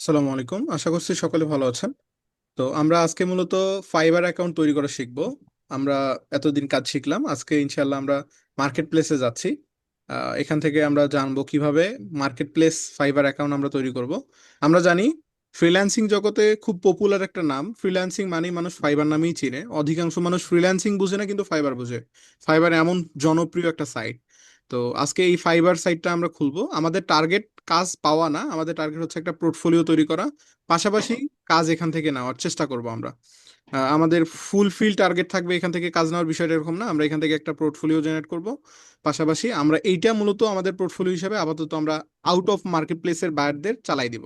আসসালামু আলাইকুম, আশা করছি সকলে ভালো আছেন। তো আমরা আজকে মূলত ফাইবার অ্যাকাউন্ট তৈরি করা শিখবো। আমরা এতদিন কাজ শিখলাম, আজকে ইনশাল্লাহ আমরা মার্কেট প্লেসে যাচ্ছি। এখান থেকে আমরা জানবো কিভাবে মার্কেট প্লেস ফাইবার অ্যাকাউন্ট আমরা তৈরি করব। আমরা জানি ফ্রিল্যান্সিং জগতে খুব পপুলার একটা নাম ফ্রিল্যান্সিং, মানেই মানুষ ফাইবার নামেই চিনে। অধিকাংশ মানুষ ফ্রিল্যান্সিং বুঝে না, কিন্তু ফাইবার বুঝে। ফাইবার এমন জনপ্রিয় একটা সাইট। তো আজকে এই ফাইবার সাইটটা আমরা খুলবো। আমাদের টার্গেট কাজ পাওয়া না, আমাদের টার্গেট হচ্ছে একটা পোর্টফোলিও তৈরি করা, পাশাপাশি কাজ এখান থেকে নেওয়ার চেষ্টা করব আমরা। আমাদের ফুলফিল টার্গেট থাকবে এখান থেকে কাজ নেওয়ার বিষয়টা এরকম না, আমরা এখান থেকে একটা পোর্টফোলিও জেনারেট করব। পাশাপাশি আমরা এইটা মূলত আমাদের পোর্টফোলিও হিসেবে আপাতত আমরা আউট অফ মার্কেট প্লেসের বায়ারদের চালাই দিব।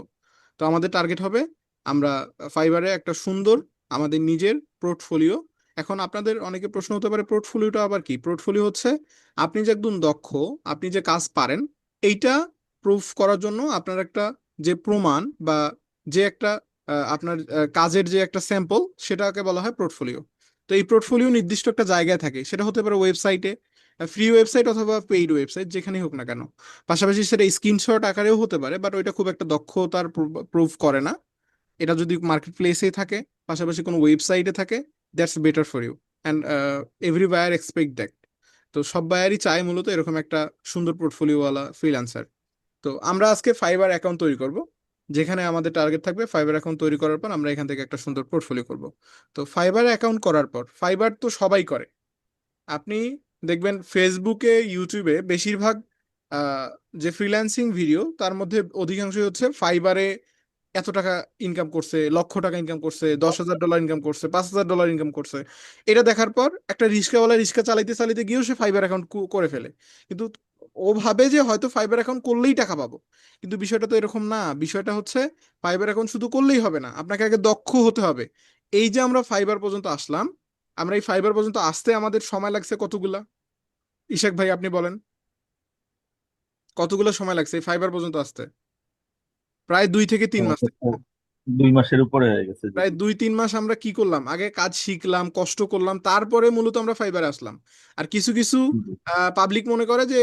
তো আমাদের টার্গেট হবে আমরা ফাইবারে একটা সুন্দর আমাদের নিজের পোর্টফোলিও। এখন আপনাদের অনেকে প্রশ্ন হতে পারে, পোর্টফোলিওটা আবার কি? পোর্টফোলিও হচ্ছে আপনি যে একদম দক্ষ, আপনি যে কাজ পারেন, এইটা প্রুফ করার জন্য আপনার একটা যে প্রমাণ বা যে একটা আপনার কাজের যে একটা স্যাম্পল, সেটাকে বলা হয় পোর্টফোলিও। তো এই পোর্টফোলিও নির্দিষ্ট একটা জায়গায় থাকে, সেটা হতে পারে ওয়েবসাইটে, ফ্রি ওয়েবসাইট অথবা পেইড ওয়েবসাইট, যেখানেই হোক না কেন। পাশাপাশি সেটা স্ক্রিনশট আকারেও হতে পারে, বাট ওইটা খুব একটা দক্ষতার প্রুফ করে না। এটা যদি মার্কেট প্লেসে থাকে, পাশাপাশি কোনো ওয়েবসাইটে থাকে, that's better for you. And every buyer expect that. তো সব বায়ারই চায় মূলত এরকম একটা সুন্দর পোর্টফোলিওওয়ালা ফ্রিল্যান্সার। তো আমরা আজকে ফাইবার অ্যাকাউন্ট তৈরি করব, যেখানে আমাদের টার্গেট থাকবে ফাইবার অ্যাকাউন্ট তৈরি করার পর আমরা এখান থেকে একটা সুন্দর পোর্টফোলিও করব। তো ফাইবার অ্যাকাউন্ট করার পর, ফাইবার তো সবাই করে। আপনি দেখবেন ফেসবুকে, ইউটিউবে বেশিরভাগ আহ, যে ফ্রিল্যান্সিং ভিডিও, তার মধ্যে অধিকাংশই হচ্ছে ফাইবারে এত টাকা ইনকাম করছে, লক্ষ টাকা ইনকাম করছে, $10,000 ইনকাম করছে, $5,000 ইনকাম করছে। এটা দেখার পর একটা রিক্সাওয়ালা রিক্সা চালাইতে চালাইতে গিয়েও সে ফাইবার অ্যাকাউন্ট করে ফেলে। কিন্তু ও ভাবে যে হয়তো ফাইবার অ্যাকাউন্ট করলেই টাকা পাবো, কিন্তু বিষয়টা তো এরকম না। বিষয়টা হচ্ছে ফাইবার অ্যাকাউন্ট শুধু করলেই হবে না, আপনাকে আগে দক্ষ হতে হবে। এই যে আমরা ফাইবার পর্যন্ত আসলাম, আমরা এই ফাইবার পর্যন্ত আসতে আমাদের সময় লাগছে কতগুলা? ইশাক ভাই আপনি বলেন, কতগুলো সময় লাগছে এই ফাইবার পর্যন্ত আসতে? প্রায় 2 থেকে 3 মাস। আমাদের তো 2 মাসের উপরে হয়ে গেছে প্রায় যদি। 2-3 মাস আমরা কি করলাম? আগে কাজ শিখলাম, কষ্ট করলাম, তারপরে মূলত আমরা ফাইবারে আসলাম। আর কিছু কিছু পাবলিক মনে করে যে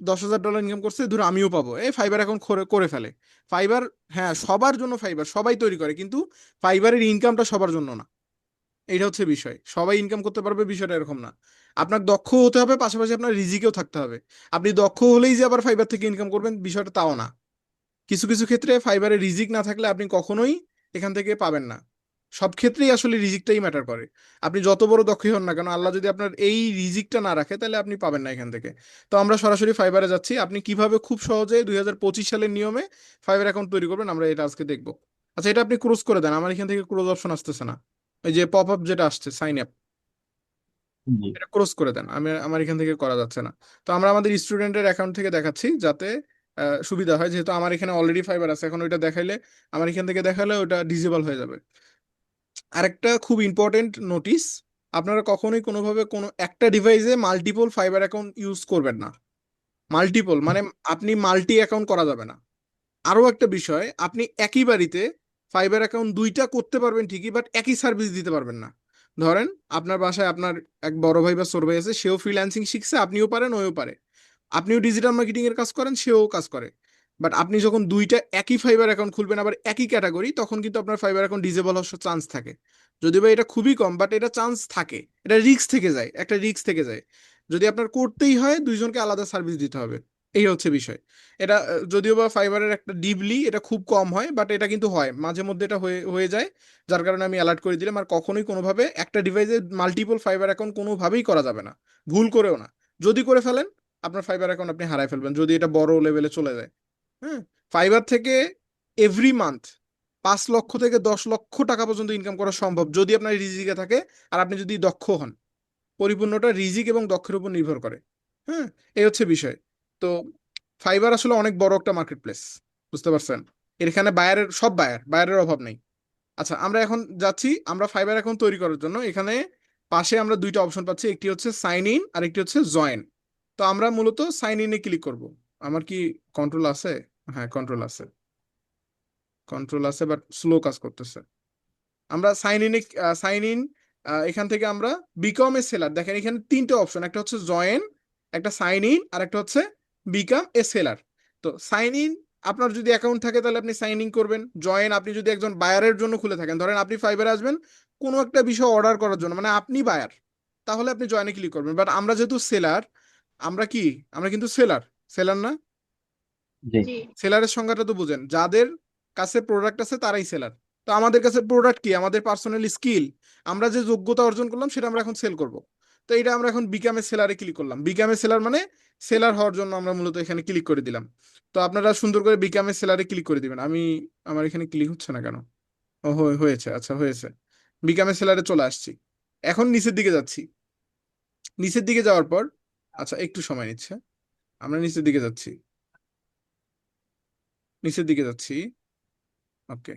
$10,000 ইনকাম করছে, ধরো আমিও পাবো, এই ফাইবার এখন করে করে ফেলে। ফাইবার, হ্যাঁ সবার জন্য ফাইবার, সবাই তৈরি করে, কিন্তু ফাইবারের ইনকামটা সবার জন্য না। এইটা হচ্ছে বিষয়, সবাই ইনকাম করতে পারবে বিষয়টা এরকম না। আপনার দক্ষ হতে হবে, পাশাপাশি আপনার রিজিকেও থাকতে হবে। আপনি দক্ষ হলেই যে আবার ফাইবার থেকে ইনকাম করবেন, বিষয়টা তাও না। কিছু কিছু ক্ষেত্রে ফাইবারে রিজিক না থাকলে আপনি কখনোই এখান থেকে পাবেন না। সব ক্ষেত্রেই আসলে রিজিকটাই ম্যাটার করে। আপনি যত বড় দক্ষই হন না কেন, আল্লাহ যদি আপনার এই রিজিকটা না রাখে, তাহলে আপনি পাবেন না এখান থেকে। তো আমরা সরাসরি ফাইবারে যাচ্ছি। আপনি কিভাবে খুব সহজে 2025 সালের নিয়মে ফাইবার অ্যাকাউন্ট তৈরি করবেন, আমরা এটা আজকে দেখবো। আচ্ছা, এটা আপনি ক্লোজ করে দেন, আমার এখান থেকে ক্লোজ অপশন আসতেছে না। ওই যে পপ আপ যেটা আসছে, সাইন আপ, জি। এটা ক্লোজ করে দেন, আমার এখান থেকে করা যাচ্ছে না। তো আমরা আমাদের স্টুডেন্টের অ্যাকাউন্ট থেকে দেখাচ্ছি, যাতে সুবিধা হয়, যেহেতু আমার এখানে অলরেডি ফাইবার আছে। এখন ওইটা দেখাইলে, আমার এখান থেকে দেখালে ওটা ডিসেবল হয়ে যাবে। আরেকটা খুব ইম্পর্টেন্ট নোটিস, আপনারা কখনোই কোনোভাবে কোনো একটা ডিভাইসে মাল্টিপল ফাইবার অ্যাকাউন্ট ইউজ করবেন না। মাল্টিপল মানে আপনি মাল্টি অ্যাকাউন্ট করা যাবে না। আরো একটা বিষয়, আপনি একই বাড়িতে ফাইবার অ্যাকাউন্ট দুইটা করতে পারবেন ঠিকই, বাট একই সার্ভিস দিতে পারবেন না। ধরেন আপনার বাসায় আপনার এক বড় ভাই বা ছোট ভাই আছে, সেও ফ্রিল্যান্সিং শিখছে, আপনিও পারেন, ওও পারে। আপনিও ডিজিটাল মার্কেটিং এর কাজ করেন, সেও কাজ করে। বাট আপনি যখন দুইটা একই ফাইবার অ্যাকাউন্ট খুলবেন, আবার একই ক্যাটাগরি, তখন কিন্তু আপনার ফাইবার অ্যাকাউন্ট ডিজেবল হওয়ার চান্স থাকে। যদিও বা এটা খুবই কম, বাট এটা চান্স থাকে। এটা রিস্ক থেকে যায়, একটা রিস্ক থেকে যায়। যদি আপনার করতেই হয়, দুইজনকে আলাদা সার্ভিস দিতে হবে। এই হচ্ছে বিষয়। এটা যদিও বা ফাইবারের একটা ডিপলি এটা খুব কম হয়, বাট এটা কিন্তু হয় মাঝে মধ্যে, এটা হয়ে হয়ে যায়। যার কারণে আমি অ্যালার্ট করে দিলাম। আর কখনোই কোনোভাবে একটা ডিভাইসে মাল্টিপল ফাইবার অ্যাকাউন্ট কোনোভাবেই করা যাবে না, ভুল করেও না। যদি করে ফেলেন, আপনার ফাইবার অ্যাকাউন্ট আপনি হারাই ফেলবেন, যদি এটা বড় লেভেলে চলে যায়। হ্যাঁ, ফাইবার থেকে এভরি মান্থ 5 লক্ষ থেকে 10 লক্ষ টাকা পর্যন্ত ইনকাম করা সম্ভব, যদি আপনার রিজিকে থাকে আর আপনি যদি দক্ষ হন। পরিপূর্ণটা রিজিক এবং দক্ষের উপর নির্ভর করে। হ্যাঁ, এই হচ্ছে বিষয়। তো ফাইবার আসলে অনেক বড় একটা মার্কেট প্লেস, বুঝতে পারছেন? এখানে বায়ারের, সব বায়ারের অভাব নেই। আচ্ছা, আমরা এখন যাচ্ছি, আমরা ফাইবার অ্যাকাউন্ট তৈরি করার জন্য এখানে পাশে আমরা দুইটা অপশন পাচ্ছি, একটি হচ্ছে সাইন ইন আর একটি হচ্ছে জয়েন। তো আমরা মূলত সাইন ইনে ক্লিক করব। আমার কি কন্ট্রোল আছে? হ্যাঁ, কন্ট্রোল আছে। কন্ট্রোল আছে, বাট স্লো কাজ করতেছে। আমরা সাইন ইন, এখান থেকে আমরা বিকম এ সেলার, দেখেন এখানে তিনটে অপশন, একটা হচ্ছে জয়েন, একটা সাইন ইন, আর একটা হচ্ছে বিকাম এ সেলার। তো সাইন ইন আপনার যদি অ্যাকাউন্ট থাকে তাহলে আপনি সাইন ইন করবেন, জয়েন। আপনি যদি একজন বায়ারের জন্য খুলে থাকেন, ধরেন আপনি ফাইবারে আসবেন কোনো একটা বিষয় অর্ডার করার জন্য, মানে আপনি বায়ার, তাহলে আপনি জয়েনে ক্লিক করবেন। বাট আমরা যেহেতু সেলার, আমরা কি, আমরা কিন্তু সেলার, সেলার না? জি। জি। সেলারের সংজ্ঞাটা তো বুঝেন, যাদের কাছে প্রোডাক্ট আছে তারাই সেলার। তো আমাদের কাছে প্রোডাক্ট কি, আমাদের পার্সোনাল স্কিল, আমরা যে যোগ্যতা অর্জন করলাম সেটা আমরা এখন সেল করব। তো এটা আমরা এখন বিকামে সেলারে ক্লিক করলাম। বিকামে সেলার মানে সেলার হওয়ার জন্য আমরা মূলত এখানে ক্লিক করে দিলাম। তো আপনারা সুন্দর করে বিকামে সেলারে ক্লিক করে দিবেন। আমার এখানে ক্লিক হচ্ছে না কেন? ও হয়েছে, আচ্ছা হয়েছে। বিকামে সেলারে চলে আসছি। এখন নিচের দিকে যাচ্ছি। নিচের দিকে যাওয়ার পর, আচ্ছা একটু সময় নিচ্ছে, আমরা নিচের দিকে যাচ্ছি, নিচের দিকে যাচ্ছি। ওকে,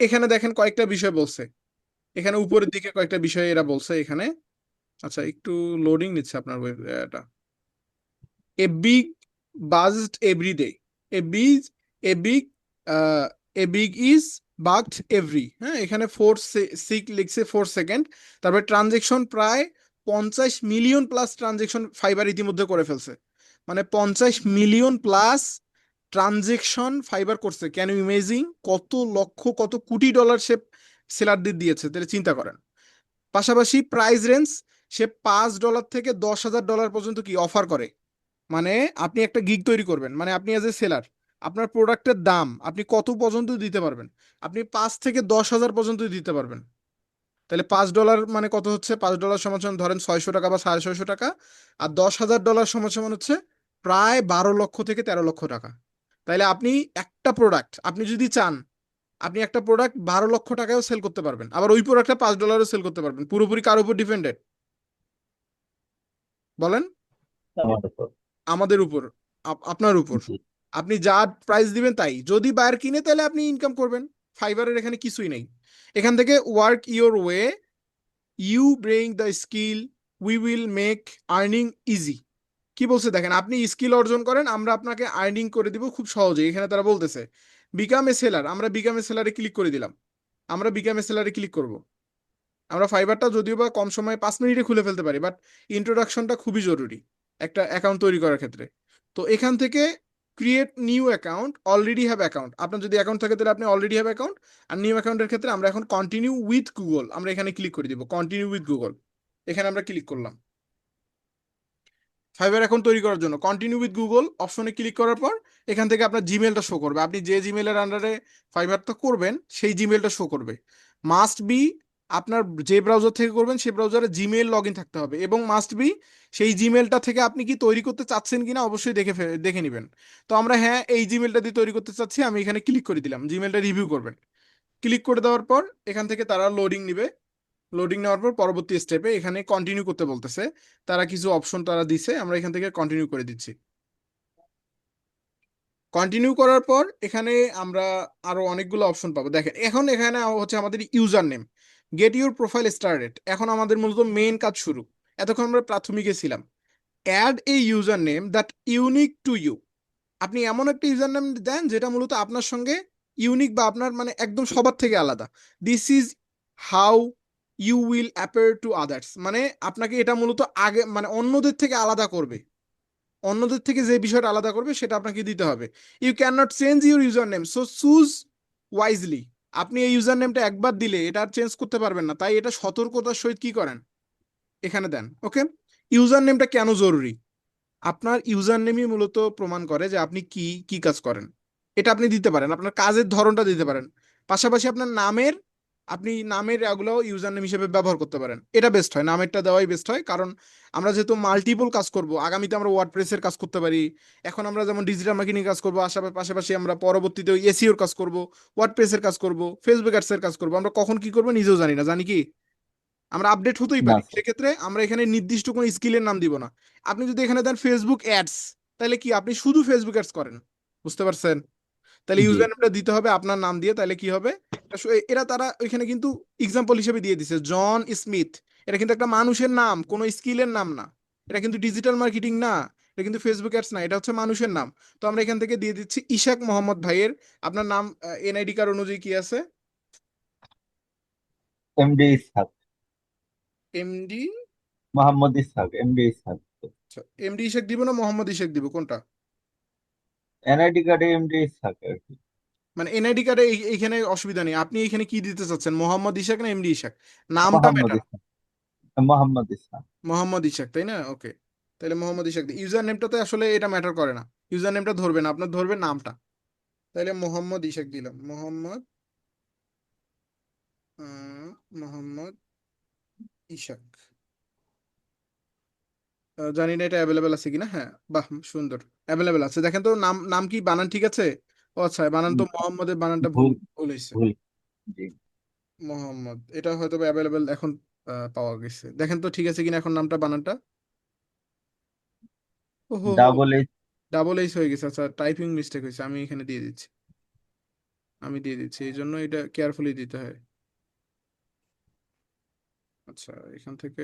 এখানে দেখেন কয়েকটা বিষয় বলছে, এখানে উপরের দিকে কয়েকটা বিষয় এরা বলছে এখানে। আচ্ছা একটু লোডিং নিচ্ছে আপনার ওয়েবটা। A big buzzed every day, a big, a big, a big is bugged every, হ্যাঁ এখানে সিক লিখছে 4 সেকেন্ড। তারপরে ট্রানজেকশন প্রায় 50 মিলিয়ন প্লাস ট্রানজেকশন ফাইবার ইতিমধ্যে করে ফেলছে। মানে 50 মিলিয়ন প্লাস ট্রানজেকশন ফাইবার করছে। ক্যান ইউ ইমেজিং কত লক্ষ কত কোটি ডলার সে সেলারদের দিয়েছে, তাহলে চিন্তা করেন। পাশাপাশি প্রাইস রেঞ্জ, সে $5 থেকে $10,000 পর্যন্ত কি অফার করে। মানে আপনি একটা গিগ তৈরি করবেন, মানে আপনি এজ এ সেলার, আপনার প্রোডাক্টের দাম আপনি কত পর্যন্ত দিতে পারবেন? আপনি 5 থেকে 10,000 পর্যন্ত দিতে পারবেন। তাহলে $5 মানে কত হচ্ছে? $5 সমান সমান ধরেন 600 টাকা বা 650 টাকা। আর $10,000 সমান সমান হচ্ছে প্রায় 12 লক্ষ থেকে 13 লক্ষ টাকা। তাইলে আপনি একটা প্রোডাক্ট, আপনি যদি চান, আপনি একটা প্রোডাক্ট 12 লক্ষ টাকায়ও সেল করতে পারবেন, আবার ওই প্রোডাক্টটা $5 সেল করতে পারবেন। পুরোপুরি কার উপর ডিপেন্ডেড বলেন? আমার উপর। আমাদের উপর, আপনার উপর। জি। আপনি যা প্রাইস দিবেন তাই, যদি বায়ার কিনে তাহলে আপনি ইনকাম করবেন। ফাইবারের এখানে কিছুই নেই। এখান থেকে work your way, you bring the skill, we will make earning easy. কি বলছে দেখেন, আপনি স্কিল অর্জন করেন, আমরা আপনাকে আর্নিং করে দিব খুব সহজে। এখানে তারা বলতেছে বিকাম এ সেলার, আমরা বিকাম এ সেলারে ক্লিক করে দিলাম। আমরা বিকাম এ সেলারে ক্লিক করব। আমরা ফাইবারটা যদিও বা কম সময়ে 5 মিনিটে খুলে ফেলতে পারি, বাট ইন্ট্রোডাকশনটা খুবই জরুরি একটা অ্যাকাউন্ট তৈরি করার ক্ষেত্রে। তো এখান থেকে create new account, already have account, আপনার যদি অ্যাকাউন্ট থাকে তাহলে আপনি অলরেডি হ্যাভ অ্যাকাউন্ট। আর নিউ অ্যাকাউন্টের ক্ষেত্রে আমরা এখন কন্টিনিউ উইথ গুগল, আমরা এখানে ক্লিক করে দিব কন্টিনিউ উইথ গুগল। এখানে আমরা ক্লিক করলাম। ফাইবার অ্যাকাউন্ট তৈরি করার জন্য কন্টিনিউ উইথ গুগল অপশনে ক্লিক করার পর এখান থেকে আপনার জিমেলটা শো করবে। আপনি যে জিমেলের আন্ডারে ফাইবারটা করবেন সেই জিমেলটা শো করবে। মাস্ট বি, আপনার যে ব্রাউজার থেকে করবেন সেই ব্রাউজারে জিমেল লগ ইন থাকতে হবে, এবং মাস্ট বি সেই জিমেলটা থেকে আপনি কি তৈরি করতে চাচ্ছেন কিনা অবশ্যই দেখে নেবেন। তো আমরা হ্যাঁ এই জিমেলটা দিয়ে তৈরি করতে চাচ্ছি, আমি এখানে ক্লিক করে দিলাম, জিমেলটা রিভিউ করবেন। ক্লিক করে দেওয়ার পর এখান থেকে তারা লোডিং নিবে। লোডিং নেওয়ার পর পরবর্তী স্টেপে এখানে কন্টিনিউ করতে বলতেছে। তারা কিছু অপশন তারা দিছে, আমরা এখান থেকে কন্টিনিউ করে দিচ্ছি। কন্টিনিউ করার পর এখানে আমরা আরো অনেকগুলো অপশন পাবো। দেখেন এখন এখানে হচ্ছে আমাদের user name, get your profile started. এখন আমাদের মূলত মেইন কাজ শুরু। এতক্ষণ আমরা প্রাথমিকে ছিলাম। Add a user name that unique to you. আপনি এমন একটা ইউজার নেম দেন যেটা মূলত আপনার সঙ্গে ইউনিক, বা আপনার মানে একদম সবার থেকে আলাদা। This is how you will appear to others, মানে আপনাকে এটা মূলত আগে মানে অন্যদের থেকে আলাদা করবে। অন্যদের থেকে যে বিষয়টা আলাদা করবে সেটা আপনাকে দিতে হবে। You can not change your user name, so choose wisely. আপনি এই ইউজার নেমটা একবার দিলে এটা আর চেঞ্জ করতে পারবেন না, তাই এটা সতর্কতার সহিত কি করেন এখানে দেন। ওকে, ইউজার নেমটা কেন জরুরি? আপনার ইউজার নেমই মূলত প্রমাণ করে যে আপনি কি কি কাজ করেন। এটা আপনি দিতে পারেন, আপনার কাজের ধরনটা দিতে পারেন। পাশাপাশি আপনার নামের, আপনি নামের এগুলো ইউজার নেম হিসেবে ব্যবহার করতে পারেন। এটা বেস্ট হয়, নামেরটা দেওয়াই বেস্ট হয়, কারণ আমরা যেহেতু মাল্টিপল কাজ করব, আগামীতে আমরা ওয়ার্ডপ্রেসের কাজ করতে পারি। এখন আমরা যেমন ডিজিটাল মার্কেটিং কাজ করবো, পাশাপাশি আমরা পরবর্তীতে এসইওর কাজ করব, ওয়ার্ডপ্রেসের কাজ করব, ফেসবুক অ্যাডসের কাজ করব। আমরা কখন কি করবো নিজেও জানি না, জানি কি আমরা আপডেট হতেই না পারি। স্যার। সেক্ষেত্রে আমরা এখানে নির্দিষ্ট কোনো স্কিলের নাম দিব না। আপনি যদি এখানে দেন ফেসবুক অ্যাডস, তাহলে কি আপনি শুধু ফেসবুক অ্যাডস করেন, বুঝতে পারছেন? তাহলে জি। ইউজার নেমটা দিতে হবে আপনার নাম দিয়ে, তাহলে কি হবে? এরা তারা ওইখানে কিন্তু এক্সাম্পল হিসেবে দিয়ে দিছে জন স্মিথ। এটা কিন্তু একটা মানুষের নাম, কোনো স্কিলের নাম না। এটা কিন্তু ডিজিটাল মার্কেটিং না, এটা কিন্তু ফেসবুক অ্যাডস না, এটা হচ্ছে মানুষের নাম। তো আমরা এখান থেকে দিয়ে দিচ্ছি ইশাক মোহাম্মদ ভাইয়ের। আপনার নাম এনআইডি কার্ড অনুযায়ী কি আছে? MD Ishaq. MD. Mohammad Ishaq, MD Ishaq. MD Ishaq দিব না মোহাম্মদ ইশাক দিব, কোনটা? এনআইডি কার্ডে এমডিএস থাকে আর কি। মানে এনআইডি কার্ডে এইখানে অসুবিধা নেই, আপনি এখানে কি দিতে চাচ্ছেন, মোহাম্মদ ইশাক না এমডি ইশাক? নামটা মোহাম্মদ ম্যাটার। ইসলাম। মোহাম্মদ ইসলাম। মোহাম্মদ ইশাক, তাই না? ওকে, তাহলে মোহাম্মদ ইশাক, ইউজার নেমটাতে আসলে এটা ম্যাটার করে না, ইউজার নেমটা ধরবে না, আপনার ধরবে নামটা। তাহলে মোহাম্মদ ইশাক দিলাম, মোহাম্মদ মোহাম্মদ ইশাক। জানি না এটা অ্যাভেলেবেল আছে কিনা, হ্যাঁ, বাহ সুন্দর, অ্যাভেলেবেল আছে। দেখেন তো নাম নাম কি বানান ঠিক আছে? ও আচ্ছা, বানান তো উম, মোহাম্মদের বানানটা ভুল ভুল। ভুল হয়েছে। ভুল। জি। মোহাম্মদ, এটা হয়তো অ্যাভেলেবেল এখন পাওয়া গেছে, দেখেন তো ঠিক আছে কিনা এখন নামটা বানানটা। ও হো হো, ডাবল এইচ। ডাবল এইচ হয়ে গেছে, আচ্ছা টাইপিং মিস্টেক হয়েছে, আমি এখানে দিয়ে দিচ্ছি, আমি দিয়ে দিচ্ছি, এই জন্য এটা কেয়ারফুলি দিতে হয়। আচ্ছা, এখান থেকে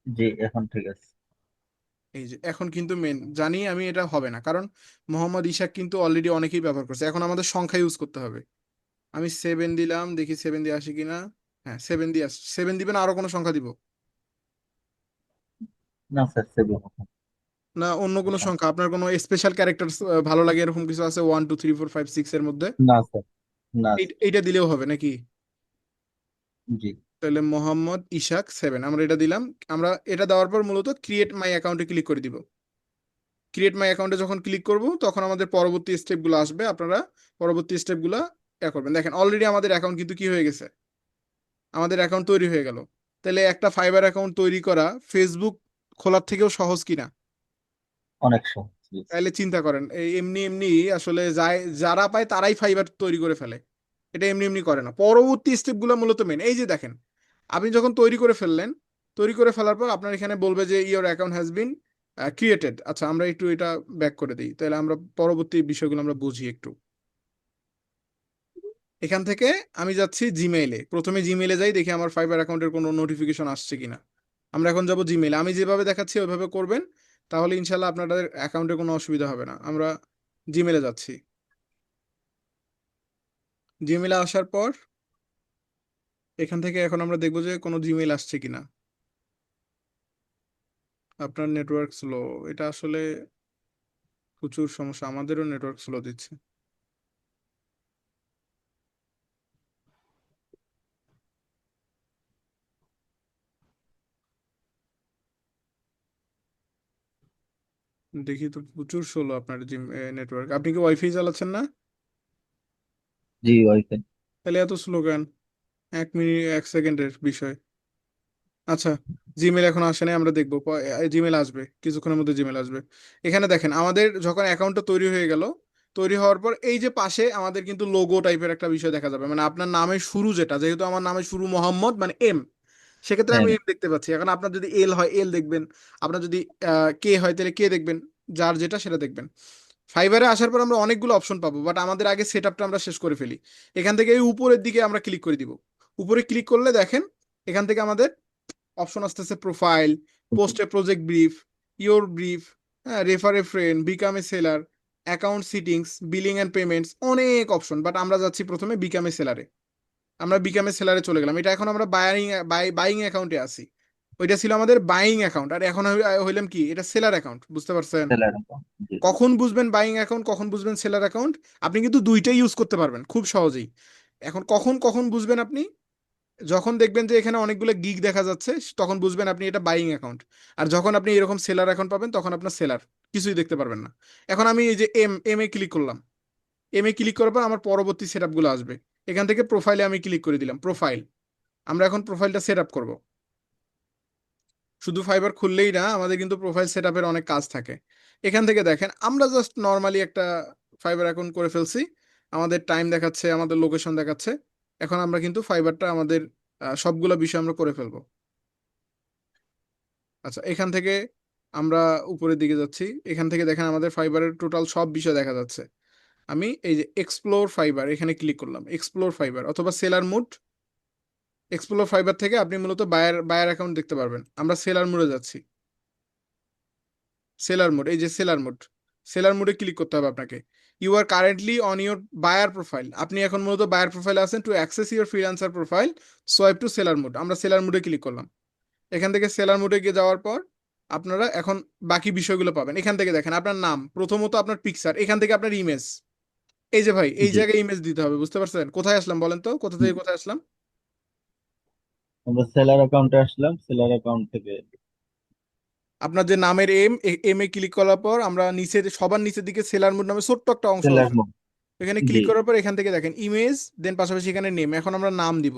জি, এখন ঠিক আছে। এই যে এখন কিন্তু মেন জানি আমি এটা হবে না, কারণ মোহাম্মদ ইশাক কিন্তু অলরেডি অনেকেই ব্যবহার করছে, এখন আমাদের সংখ্যা ইউজ করতে হবে। আমি 7 দিলাম, দেখি 7 দিয়ে আসে কিনা। হ্যাঁ, 7 দিয়ে আসছে, 7 দিবেন, আরো কোনো সংখ্যা দিব? না স্যার, সেভেন। না অন্য কোনো সংখ্যা, আপনার কোনো স্পেশাল ক্যারেক্টার ভালো লাগে এরকম কিছু আছে, 1 2 3 4 5 6 এর মধ্যে? না স্যার। না স্যার। এইটা দিলেও হবে নাকি? জি। তাহলে মোহাম্মদ ইশাক 7 আমরা এটা দিলাম। আমরা এটা দেওয়ার পর মূলত ক্রিয়েট মাই অ্যাকাউন্টে ক্লিক করে দিব। ক্রিয়েট মাই অ্যাকাউন্টে যখন ক্লিক করব তখন আমাদের পরবর্তী স্টেপগুলো আসবে, আপনারা পরবর্তী স্টেপগুলো করবেন। দেখেন অলরেডি আমাদের অ্যাকাউন্ট কিন্তু কি হয়ে গেছে, আমাদের অ্যাকাউন্ট তৈরি হয়ে গেল। তাহলে একটা ফাইবার অ্যাকাউন্ট তৈরি করা ফেসবুক খোলার থেকেও সহজ কিনা? অনেক সহজ। Yes. তাহলে চিন্তা করেন, এই এমনি এমনি আসলে যায়, যারা পায় তারাই ফাইবার তৈরি করে ফেলে, এটা এমনি এমনি করে না। পরবর্তী স্টেপগুলো মূলত মেন। এই যে দেখেন, আপনি যখন তৈরি করে ফেললেন, তৈরি করে ফেলার পর আপনার এখানে বলবে যে your account has been created. আচ্ছা, আমরা একটু এটা ব্যাক করে দিই, তাহলে আমরা পরবর্তী বিষয়গুলো আমরা বুঝি একটু। এখান থেকে আমি যাচ্ছি জিমেইলে, প্রথমে জিমেইলে যাই, দেখি আমার ফাইবার অ্যাকাউন্টের কোনো নোটিফিকেশন আসছে কিনা। আমরা এখন যাব জিমেইলে, আমি যেভাবে দেখাচ্ছি ওইভাবে করবেন, তাহলে ইনশাল্লাহ আপনাদের অ্যাকাউন্টে কোনো অসুবিধা হবে না। আমরা জিমেইলে যাচ্ছি, জিমেইলে আসার পর এখান থেকে এখন আমরা দেখবো যে কোনো জিমেইল আসছে কিনা। আপনার নেটওয়ার্ক স্লো, এটা আসলে প্রচুর সমস্যা, আমাদেরও নেটওয়ার্ক স্লো দিচ্ছে। দেখি তো, প্রচুর স্লো আপনার জিম নেটওয়ার্ক। আপনি কি ওয়াইফাই চালাচ্ছেন না? জি, ওইটাই। তাহলে এত স্লো কেন? 1 মিনিট 1 সেকেন্ডের বিষয়। আচ্ছা, জিমেল এখন আসে নাই, আমরা দেখবো জিমেল আসবে কিছুক্ষণের মধ্যে, জিমেল আসবে। এখানে দেখেন আমাদের যখন অ্যাকাউন্টটা তৈরি হয়ে গেল, তৈরি হওয়ার পর এই যে পাশে আমাদের কিন্তু লোগো টাইপের একটা বিষয় দেখা যাবে, মানে আপনার নামের শুরু যেটা, যেহেতু আমার নামের শুরু মোহাম্মদ মানে এম, সেক্ষেত্রে আমি এম। এম দেখতে পাচ্ছি। এখন আপনার যদি এল হয় এল দেখবেন, আপনার যদি কে হয় তাহলে কে দেখবেন, যার যেটা সেটা দেখবেন। ফাইবারে আসার পর আমরা অনেকগুলো অপশন পাবো, বাট আমাদের আগে সেট আপটা আমরা শেষ করে ফেলি। এখান থেকে এই উপরের দিকে আমরা ক্লিক করে দিব। উপরে ক্লিক করলে দেখেন এখান থেকে আমাদের অপশন আসতেছে profile, post a project brief, your brief, হ্যাঁ, refer a friend, become a seller, account settings, billing and payments, অনেক অপশন। বাট আমরা যাচ্ছি প্রথমে বিকাম এ সেলারে, আমরা বিকাম এ সেলারে চলে গেলাম। এটা এখন আমরা বাইং বাইং অ্যাকাউন্টে আছি। ওইটা ছিল আমাদের বাইং অ্যাকাউন্ট, আর এখন হইলাম কি, এটা সেলার অ্যাকাউন্ট, বুঝতে পারছেন? Seller account. জি। কখন বুঝবেন বাইং অ্যাকাউন্ট, কখন বুঝবেন সেলার অ্যাকাউন্ট? আপনি কিন্তু দুইটাই ইউজ করতে পারবেন খুব সহজেই। এখন কখন কখন বুঝবেন আপনি, যখন দেখবেন যে এখানে অনেকগুলো গিগ দেখা যাচ্ছে, তখন বুঝবেন আপনি এটা বাইং অ্যাকাউন্ট। আর যখন আপনি এরকম সেলার অ্যাকাউন্ট পাবেন তখন আপনার সেলার, কিছুই দেখতে পারবেন না। এখন আমি এই যে এম এম এ ক্লিক করলাম, এম এ ক্লিক করার পর আমার পরবর্তী সেট আপগুলো আসবে। এখান থেকে প্রোফাইলে আমি ক্লিক করে দিলাম, প্রোফাইল। আমরা এখন প্রোফাইলটা সেট আপ করবো। শুধু ফাইবার খুললেই না, আমাদের কিন্তু প্রোফাইল সেট আপের অনেক কাজ থাকে। এখান থেকে দেখেন আমরা জাস্ট নর্মালি একটা ফাইবার অ্যাকাউন্ট করে ফেলছি, আমাদের টাইম দেখাচ্ছে, আমাদের লোকেশন দেখাচ্ছে। এখন আমরা কিন্তু ফাইবারটা আমাদের সবগুলো বিষয় আমরা করে ফেলবো। আচ্ছা, এখান থেকে আমরা উপরের দিকে যাচ্ছি, এখান থেকে দেখেন আমাদের ফাইবারের টোটাল সব বিষয় দেখা যাচ্ছে। আমি এই যে এক্সপ্লোর ফাইবার এখানে ক্লিক করলাম, এক্সপ্লোর ফাইবার অথবা সেলার মুড। এক্সপ্লোর ফাইবার থেকে আপনি মূলত বায়ার বায়ার অ্যাকাউন্ট দেখতে পারবেন। আমরা সেলার মোডে যাচ্ছি, সেলার মোড, এই যে সেলার মোড, সেলার মোডে ক্লিক করতে হবে আপনাকে। You are currently on your buyer profile, আপনি এখন মূলত বায়ার প্রোফাইলে আছেন। To access your freelancer profile swipe to seller mode, আমরা সেলার মোডে ক্লিক করলাম। এখান থেকে সেলার মোডে গিয়ে যাওয়ার পর আপনারা এখন বাকি বিষয়গুলো পাবেন। এখান থেকে দেখেন আপনার নাম, প্রথমত আপনার পিকচার, এখান থেকে আপনার ইমেজ। এই যে ভাই, এই জি। জায়গায় ইমেজ দিতে হবে, বুঝতে পারছেন? কোথায় আসলাম বলেন তো, কোথা থেকে কোথায় আসলাম? আমরা সেলার অ্যাকাউন্টে আসলাম, সেলার অ্যাকাউন্ট থেকে আপনার যে নামের এম এ ক্লিক করার পর আমরা নিচে, সবার নিচের দিকে সেলার মোড নামে ছোট্ট একটা অংশ সেলার আছে, মোড। এখানে জি। ক্লিক করার পর এখান থেকে দেখেন ইমেজ, দেন পাশাপাশি এখানে নেম। এখন আমরা নাম দিব।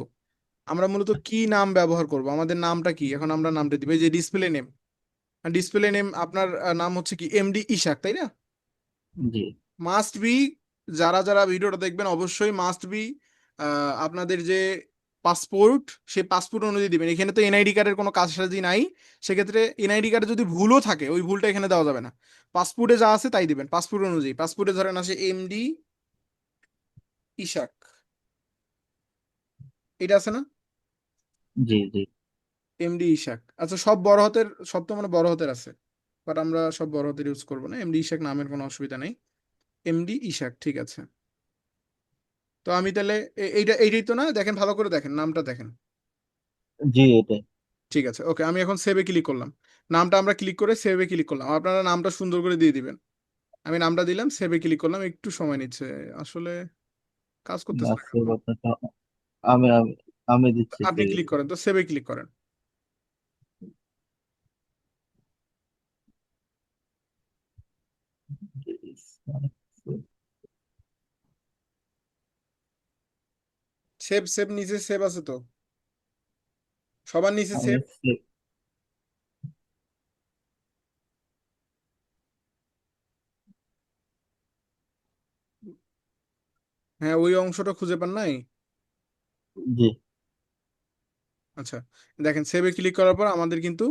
আমরা মূলত কি নাম ব্যবহার করব, আমাদের নামটা কি, এখন আমরা নামটা দিব এই যে ডিসপ্লে নেম। ডিসপ্লে নেম আপনার নাম হচ্ছে কি এমডি ইশাক, তাই না? জি। মাস্ট বি, যারা যারা ভিডিওটা দেখবেন অবশ্যই মাস্ট বি আপনাদের যে পাসপোর্ট, সেই পাসপোর্ট অনুযায়ী দিবেন। এখানে তো এনআইডি কার্ডের কোনো কাজসাজি নাই, সেক্ষেত্রে এনআইডি কার্ডে যদি ভুলও থাকে ওই ভুলটা এখানে দেওয়া যাবে না। পাসপোর্টে যা আছে তাই দিবেন, পাসপোর্ট অনুযায়ী। পাসপোর্টে ধরেন আসে এমডি ইশাক, এটা আছে না? জি। জি। এমডি ইশাক, আচ্ছা সব বড় হাতের, সব তো মানে বড় হাতের আছে, বাট আমরা সব বড় হাতের ইউজ করবো না। এমডি ইশাক নামের কোনো অসুবিধা নেই, এমডি ইশাক, ঠিক আছে। তো আমি তাহলে এইটাই তো না, দেখেন ভালো করে দেখেন, নামটা দেখেন। জি, এটাই। ঠিক আছে, ওকে, আমি এখন সেভে ক্লিক করলাম। নামটা আমরা ক্লিক করে সেভে ক্লিক করলাম, আপনারা নামটা সুন্দর করে দিয়ে দিবেন। আমি নামটা দিলাম, সেভে ক্লিক করলাম, একটু সময় নিচ্ছে আসলে, কাজ করতেছে না কেন? সেভ আপনাকে আমি আমি আমি দিচ্ছি, আপনি সেভ। ক্লিক করেন তো, সেভে ক্লিক করেন। সেভ সেভ নিচে সেভ আছে তো, সবার নিচে আমি সেভ। save- হ্যাঁ, ওই অংশটা খুঁজে পান নাই? জি। আচ্ছা, দেখেন সেভে ক্লিক করার পর আমাদের কিন্তু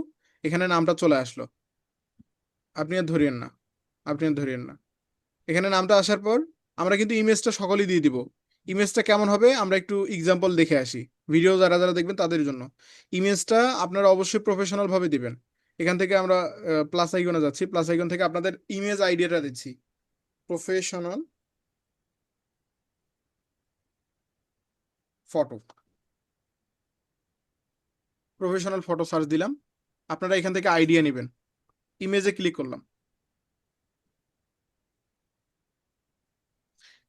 এখানে নামটা চলে আসলো। আপনি আর ধরিয়েন না, আপনি আর ধরিয়েন না। এখানে নামটা আসার পর আমরা কিন্তু ইমেজটা সকলেই দিয়ে দিব। ইমেজটা কেমন হবে আমরা একটু এক্সাম্পল দেখে আসি, ভিডিও যারা যারা দেখবেন তাদের জন্য। ইমেজটা আপনারা অবশ্যই প্রফেশনাল ভাবে দিবেন। এখান থেকে আমরা প্লাস আইকনে যাচ্ছি, প্লাস আইকন থেকে আপনাদের ইমেজ আইডিয়াটা দিচ্ছি, professional photo. Professional photo search দিলাম, আপনারা এখান থেকে আইডিয়া নেবেন। ইমেজে ক্লিক করলাম।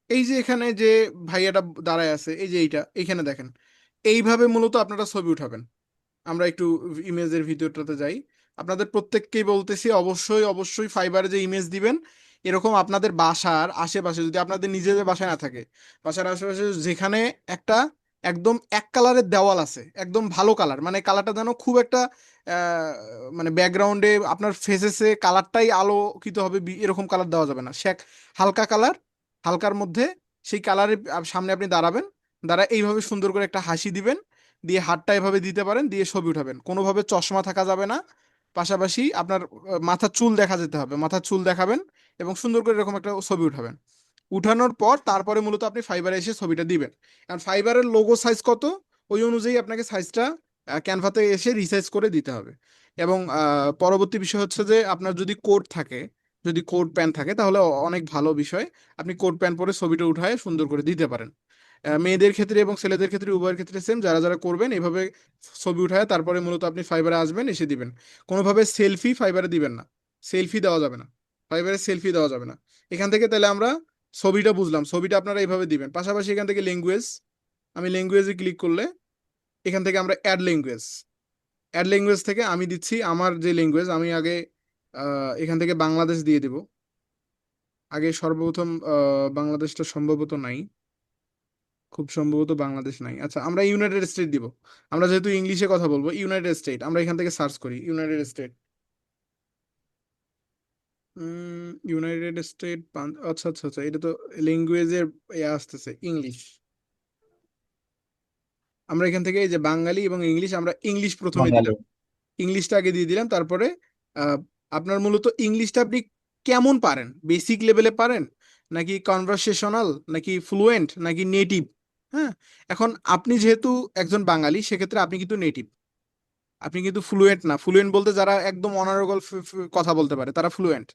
এই যে এখানে যে ভাইয়াটা দাঁড়ায় আছে, এই যে এইটা, এইখানে দেখেন, এইভাবে মূলত আপনারা ছবি উঠাবেন। আমরা একটু ইমেজের ভিতরটাতে যাই। আপনাদের প্রত্যেককেই বলতেছি অবশ্যই অবশ্যই ফাইবারে যে ইমেজ দিবেন, এরকম আপনাদের বাসার আশেপাশে, যদি আপনাদের নিজেদের বাসায় না থাকে, বাসার আশেপাশে যেখানে একটা একদম এক কালারের দেওয়াল আছে, একদম ভালো কালার, মানে কালারটা যেন খুব একটা আহ, মানে ব্যাকগ্রাউন্ডে আপনার ফেসেসে কালারটাই আলোকিত হবে, এরকম কালার দেওয়া যাবে না। সে এক হালকা কালার, হালকার মধ্যে সেই কালারের সামনে আপনি দাঁড়াবেন, দাঁড়া এইভাবে সুন্দর করে একটা হাসি দিবেন, দিয়ে হাতটা এভাবে দিতে পারেন, দিয়ে ছবি উঠাবেন। কোনোভাবে চশমা থাকা যাবে না, পাশাপাশি আপনার মাথার চুল দেখা যেতে হবে, মাথার চুল দেখাবেন, এবং সুন্দর করে এরকম একটা ছবি উঠাবেন। উঠানোর পর তারপরে মূলত আপনি ফাইবারে এসে ছবিটা দিবেন। কারণ ফাইবারের লোগো সাইজ কত, ওই অনুযায়ী আপনাকে সাইজটা ক্যানভাতে এসে রিসাইজ করে দিতে হবে। এবং পরবর্তী বিষয় হচ্ছে যে আপনার যদি কোড থাকে, যদি কোড প্যান থাকে তাহলে অনেক ভালো বিষয়, আপনি কোড প্যান পরে ছবিটা উঠায় সুন্দর করে দিতে পারেন। মেয়েদের ক্ষেত্রে এবং ছেলেদের ক্ষেত্রে উভয়ের ক্ষেত্রে সেম, যারা যারা করবেন এভাবে ছবি উঠায় তারপরে মূলত আপনি ফাইবারে আসবেন, এসে দিবেন। কোনোভাবে সেলফি ফাইবারে দিবেন না, সেলফি দেওয়া যাবে না, ফাইবারে সেলফি দেওয়া যাবে না। এখান থেকে তাহলে আমরা ছবিটা বুঝলাম, ছবিটা আপনারা এইভাবে দিবেন। পাশাপাশি এখান থেকে ল্যাঙ্গুয়েজ, আমি ল্যাঙ্গুয়েজে ক্লিক করলে এখান থেকে আমরা অ্যাড ল্যাঙ্গুয়েজ, অ্যাড ল্যাঙ্গুয়েজ থেকে আমি দিচ্ছি আমার যে ল্যাঙ্গুয়েজ, আমি আগে এখান থেকে বাংলাদেশ দিয়ে দিব। আগে সর্বপ্রথম বাংলাদেশটা সম্ভবত নাই, খুব সম্ভবত বাংলাদেশ নাই। আচ্ছা, আমরা ইউনাইটেড স্টেট দিব। আমরা যেহেতু ইংলিশে কথা বলবো, ইউনাইটেড স্টেট, আমরা এখান থেকে সার্চ করি ইউনাইটেড স্টেট। ইউনাইটেড স্টেট, আচ্ছা আচ্ছা আচ্ছা, এটা তো ল্যাঙ্গুয়েজের আসতেছে ইংলিশ। আমরা এখান থেকে এই যে বাঙালি এবং ইংলিশ, আমরা ইংলিশ প্রথমে বাঙালি। দিলাম, ইংলিশটা আগে দিয়ে দিলাম। তারপরে আহ, আপনার মূলত ইংলিশটা আপনি কেমন পারেন, বেসিক লেভেলে পারেন, নাকি কনভারসেশনাল, নাকি ফ্লুয়েন্ট, নাকি নেটিভ? হ্যাঁ, এখন আপনি যেহেতু একজন বাঙালি সেক্ষেত্রে আপনি কিন্তু নেটিভ, আপনি কিন্তু ফ্লুয়েন্ট না। ফ্লুয়েন্ট বলতে যারা একদম অনারেবল কথা বলতে পারে তারা ফ্লুয়েন্ট।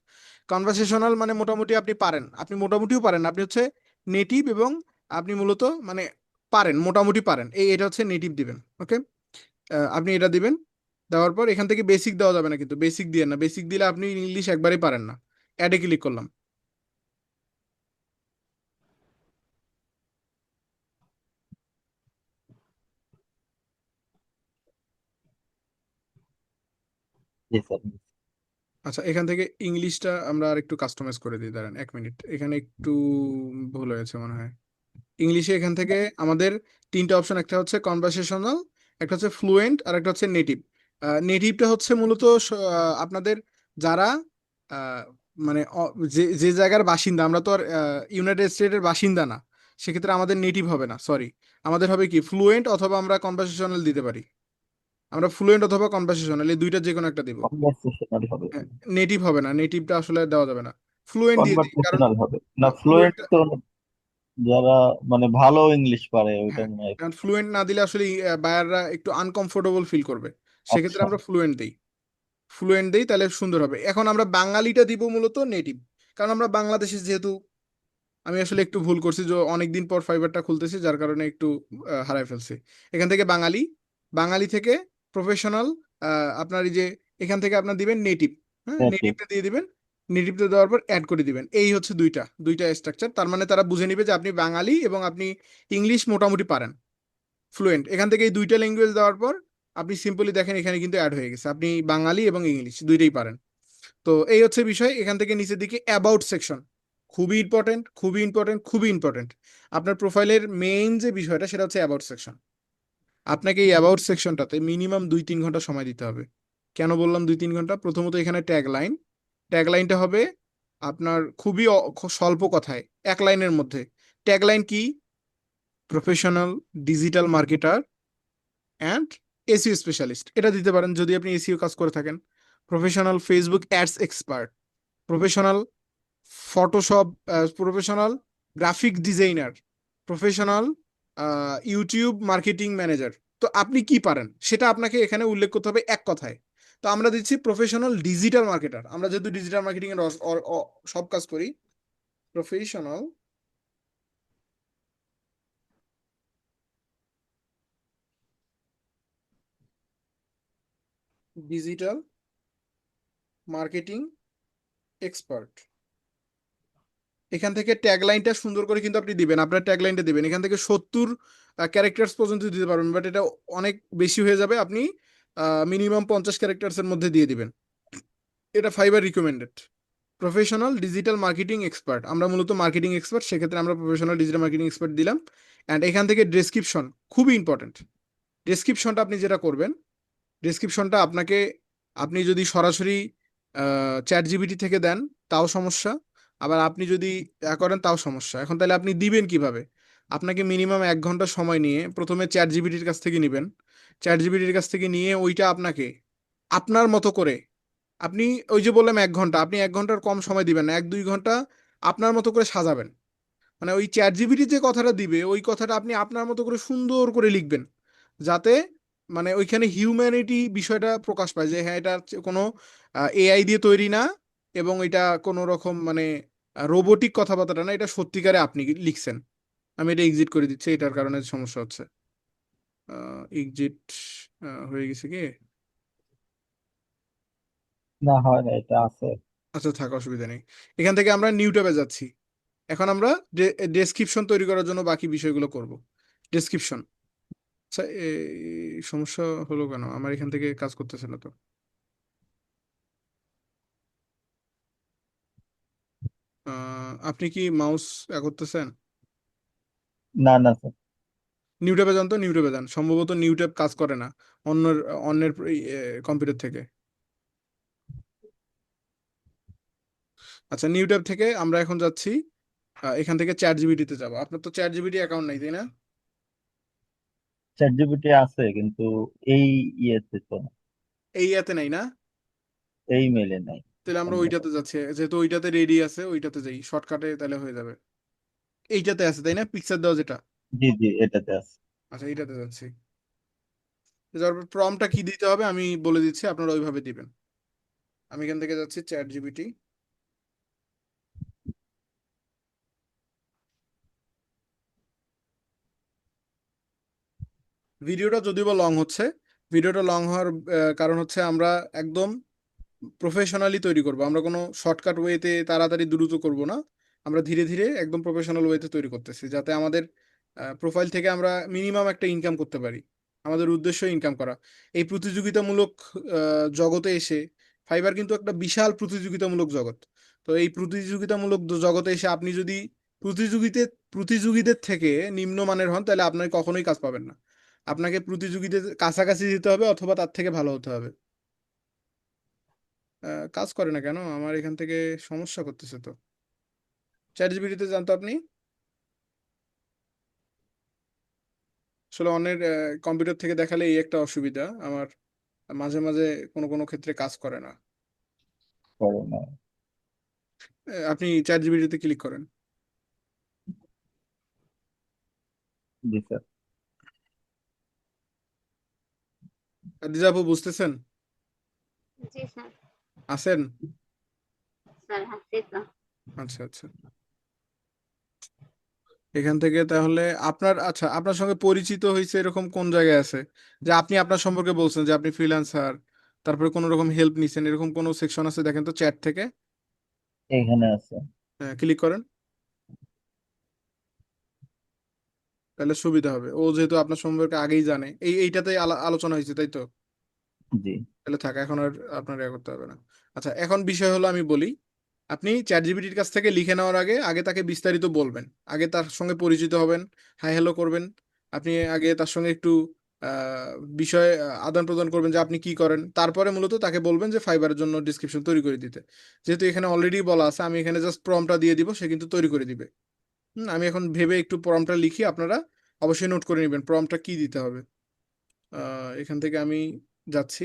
কনভারসেশনাল মানে মোটামুটি আপনি পারেন, আপনি মোটামুটিও পারেন, আপনি হচ্ছে নেটিভ, এবং আপনি মূলত মানে পারেন, মোটামুটি পারেন, এটা হচ্ছে নেটিভ দিবেন। ওকে, আপনি এটা দিবেন। দেওয়ার পর এখান থেকে বেসিক দেওয়া যাবে না, কিন্তু বেসিক দিয়ে না, বেসিক দিলে আপনি ইংলিশ একবারেই পারেন না। অ্যাডে ক্লিক করলাম। জি স্যার। আচ্ছা, এখান থেকে ইংলিশটা আমরা আর একটু কাস্টমাইজ করে দিই, দাঁড়ান 1 মিনিট, এখানে একটু ভুল হয়েছে মনে হয়। ইংলিশে এখান থেকে আমাদের তিনটা অপশন, একটা হচ্ছে কনভারসেশনাল, একটা হচ্ছে ফ্লুয়েন্ট, আর একটা হচ্ছে নেটিভ। নেটিভটা হচ্ছে মূলত আপনাদের যারা আহ, মানে যে যে জায়গার বাসিন্দা, আমরা তো আর ইউনাইটেড স্টেটের বাসিন্দা না, সেক্ষেত্রে আমাদের নেটিভ হবে না, সরি। আমাদের হবে কি ফ্লুয়েন্ট, অথবা আমরা কনভারসেশনাল দিতে পারি। আমরা ফ্লুয়েন্ট অথবা কনভারসেশনাল এই দুইটা যে কোনো একটা দিব। কনভার্সেশনাল হবে। নেটিভ হবে না, নেটিভটা আসলে দেওয়া যাবে না। ফ্লুয়েন্ট দিয়ে দিই, কারণ কনভার্সেশনাল হবে না, ফ্লুয়েন্ট ফ্লুয়েন্ট, তো যারা মানে ভালো ইংলিশ পারে ওইটা হ্যাঁ, মনে হয়। কারণ ফ্লুয়েন্ট না দিলে আসলে বায়াররা একটু আনকমফোর্টেবল ফিল করবে। সেক্ষেত্রে আচ্ছা। আমরা ফ্লুয়েন্ট দিই। ফ্লুয়েন্ট দিই, তাহলে সুন্দর হবে। এখন আমরা বাঙালিটা দিব মূলত নেটিভ, কারণ আমরা বাংলাদেশে যেহেতু, আমি আসলে একটু ভুল করছি যে অনেকদিন পর ফাইবারটা খুলতেছি, যার কারণে একটু হারাই ফেলছি। এখান থেকে বাঙালি, বাঙালি থেকে প্রফেশনাল, আপনার এই যে এখান থেকে আপনার দিবেন নেটিভ। হ্যাঁ, নেটিভ। নেটিভটা দিয়ে দিবেন। নেটিভটা দেওয়ার পর অ্যাড করে দিবেন। এই হচ্ছে দুইটা দুইটা স্ট্রাকচার, তার মানে তারা বুঝে নিবে যে আপনি বাঙালি এবং আপনি ইংলিশ মোটামুটি পারেন, ফ্লুয়েন্ট। এখান থেকে এই দুইটা ল্যাঙ্গুয়েজ দেওয়ার পর আপনি সিম্পলি দেখেন এখানে কিন্তু অ্যাড হয়ে গেছে, আপনি বাঙালি এবং ইংলিশ দুইটাই পারেন। তো এই হচ্ছে বিষয়। এখান থেকে নিচের দিকে অ্যাবাউট সেকশন, খুবই ইম্পর্টেন্ট, খুবই ইম্পর্টেন্ট, খুবই ইম্পর্টেন্ট। আপনার প্রোফাইলের মেইন যে বিষয়টা সেটা হচ্ছে অ্যাবাউট সেকশন। আপনাকে এই অ্যাবাউট সেকশনটাতে মিনিমাম 2-3 ঘন্টা সময় দিতে হবে। কেন বললাম 2-3 ঘন্টা? প্রথমত এখানে ট্যাগ লাইন, ট্যাগ লাইনটা হবে আপনার খুবই স্বল্প কথায়, 1 লাইনের মধ্যে। ট্যাগ লাইন কি? Professional digital marketer and SEO specialist, এটা দিতে পারেন যদি আপনি এসইও কাজ করে থাকেন। Professional Facebook ads expert, professional Photoshop, professional graphic designer, professional YouTube marketing manager. তো আপনি কি পারেন সেটা আপনাকে এখানে উল্লেখ করতে হবে এক কথায়। তো আমরা দিচ্ছি প্রফেশনাল ডিজিটাল মার্কেটার, আমরা যেহেতু ডিজিটাল মার্কেটিং এর সব কাজ করি। Professional digital marketing expert. এখান থেকে ট্যাগ লাইনটা সুন্দর করে কিন্তু আপনি দিবেন, আপনার ট্যাগ লাইনটা দিবেন। এখান থেকে 70 ক্যারেক্টার্স পর্যন্ত দিতে পারবেন, বাট এটা অনেক বেশি হয়ে যাবে। আপনি মিনিমাম 50 ক্যারেক্টার্সের মধ্যে দিয়ে দিবেন। এটা fibre recommended. Professional digital marketing expert, আমরা মূলত মার্কেটিং এক্সপার্ট, সেক্ষেত্রে আমরা প্রফেশনাল ডিজিটাল মার্কেটিং এক্সপার্ট দিলাম। অ্যান্ড এখান থেকে ডেসক্রিপশন, খুবই ইম্পর্টেন্ট। ডেসক্রিপশনটা আপনি যেটা করবেন, ডেসক্রিপশনটা আপনাকে, আপনি যদি সরাসরি চ্যাট জিপিটি থেকে দেন তাও সমস্যা, আবার আপনি যদি করেন তাও সমস্যা। এখন তাহলে আপনি দিবেন কিভাবে? আপনাকে মিনিমাম 1 ঘন্টা সময় নিয়ে প্রথমে চ্যাট জিপিটির কাছ থেকে নেবেন। চ্যাট জিপিটির কাছ থেকে নিয়ে ওইটা আপনাকে আপনার মতো করে, আপনি ওই যে বললাম 1 ঘন্টা, আপনি 1 ঘন্টার কম সময় দিবেন না, 1-2 ঘন্টা আপনার মতো করে সাজাবেন। মানে ওই চ্যাট জিপিটি যে কথাটা দিবে ওই কথাটা আপনি আপনার মতো করে সুন্দর করে লিখবেন, যাতে মানে ওইখানে হিউম্যানিটি বিষয়টা প্রকাশ পায়, যে হ্যাঁ এটা হচ্ছে কোনো এআই দিয়ে তৈরি না, এবং এটা কোনো রকম মানে রোবোটিক কথাবার্তা না, এটা সত্যিকারে আপনি লিখছেন। আমি এটা এক্সিট করে দিচ্ছি, এটার কারণে সমস্যা হচ্ছে। এক্সিট হয়ে গেছে কি? না, হয় না, এটা আছে। আচ্ছা থাক, অসুবিধা নেই। এখান থেকে আমরা নিউ ট্যাবে যাচ্ছি। এখন আমরা ডেসক্রিপশন তৈরি করার জন্য বাকি বিষয়গুলো করব। ডেসক্রিপশন। আচ্ছা, সমস্যা হলো কেন? আমার এখান থেকে কাজ করতেছে না তো। আপনি কি মাউস করতেছেন? না না স্যার। নিউ ট্যাবে যান তো, নিউ ট্যাবে যান, সম্ভবত নিউ ট্যাব কাজ করে না অন্যের অন্যের কম্পিউটার থেকে। আচ্ছা, নিউ ট্যাব থেকে আমরা এখন যাচ্ছি, এখান থেকে চ্যাট জিপিটিতে যাবো। আপনার তো চ্যাট জিপিটি অ্যাকাউন্ট নাই, তাই না? চ্যাট জিপিটি আছে কিন্তু এই ইয়েতে তো না, এই এতে নাই না? এই মেলে নাই। তাহলে আমরা অন্য। ওইটাতে যাচ্ছি, যেহেতু ওইটাতে রেডি আছে, ওইটাতে যাই শর্টকাটে, তাহলে হয়ে যাবে। এইটাতে আছে তাই না, পিকচার দেওয়া যেটা? জি জি, এটাতে আছে। আচ্ছা, এইটাতে যাচ্ছি। তারপর প্রম্পটটা কি দিতে হবে আমি বলে দিচ্ছি, আপনারা ওইভাবে দিবেন। আমি এখান থেকে যাচ্ছি চ্যাট জিপিটি। ভিডিওটা যদিও বা লং হচ্ছে, ভিডিওটা লং হওয়ার কারণ হচ্ছে আমরা একদম প্রফেশনালি তৈরি করব, আমরা কোনো শর্টকাট ওয়েতে তাড়াতাড়ি দ্রুত করব না। আমরা ধীরে ধীরে একদম প্রফেশনাল ওয়েতে তৈরি করতেছি, যাতে আমাদের প্রোফাইল থেকে আমরা মিনিমাম একটা ইনকাম করতে পারি। আমাদের উদ্দেশ্য ইনকাম করা। এই প্রতিযোগিতামূলক জগতে এসে, ফাইবার কিন্তু একটা বিশাল প্রতিযোগিতামূলক জগৎ। তো এই প্রতিযোগিতামূলক জগতে এসে আপনি যদি প্রতিযোগিতে প্রতিযোগীদের থেকে নিম্নমানের হন, তাহলে আপনি কখনোই কাজ পাবেন না। আপনাকে প্রতিযোগীদের কাছাকাছি যেতে হবে অথবা তার থেকে ভালো হতে হবে। কাজ করে না কেন? আমার এখান থেকে সমস্যা করতেছে তো। চ্যাট জিপিটিতে জানতো আপনি, আসলে অন্যের কম্পিউটার থেকে দেখালে এই একটা অসুবিধা আমার, মাঝে মাঝে কোনো কোনো ক্ষেত্রে কাজ করে না। করে না। আপনি চ্যাট জিপিটিতে ক্লিক করেন। জি স্যার। দিজা আপু বুঝতেছেন? জি স্যার। আছেন? স্যার আছি তো। আচ্ছা আচ্ছা। এখান থেকে তাহলে আপনার, আচ্ছা, আপনার সঙ্গে পরিচিত হয়েছে এরকম কোন জায়গায় আছে, যে আপনি আপনার সম্পর্কে বলছেন যে আপনি ফ্রিল্যান্সার, তারপরে কোনো রকম হেল্প নিছেন, এরকম কোনো সেকশন আছে দেখেন তো চ্যাট থেকে। এখানে আছে। ক্লিক করেন, তাহলে সুবিধা হবে। ও যেহেতু আপনার সম্পর্কে আগেই জানে, এইটাতেই আলোচনা হয়েছে তাই তো। জি। তাহলে থাক, এখন আর আপনার ইয়ে করতে হবে না। আচ্ছা, এখন বিষয় হলো আমি বলি, আপনি চ্যাট জিপিটির কাছ থেকে লিখে নেওয়ার আগে আগে তাকে বিস্তারিত বলবেন, আগে তার সঙ্গে পরিচিত হবেন, হাই হ্যালো করবেন। আপনি আগে তার সঙ্গে একটু বিষয় আদান প্রদান করবেন যে আপনি কি করেন, তারপরে মূলত তাকে বলবেন যে ফাইবারের জন্য ডিসক্রিপশন তৈরি করে দিতে। যেহেতু এখানে অলরেডি বলা আছে, আমি এখানে জাস্ট প্রম্পটটা দিয়ে দিব, সে কিন্তু তৈরি করে দিবে। আমি এখন ভেবে একটু প্রম্পটটা লিখি, আপনারা অবশ্যই নোট করে নেবেন প্রম্পটটা কি দিতে হবে। এখান থেকে আমি যাচ্ছি।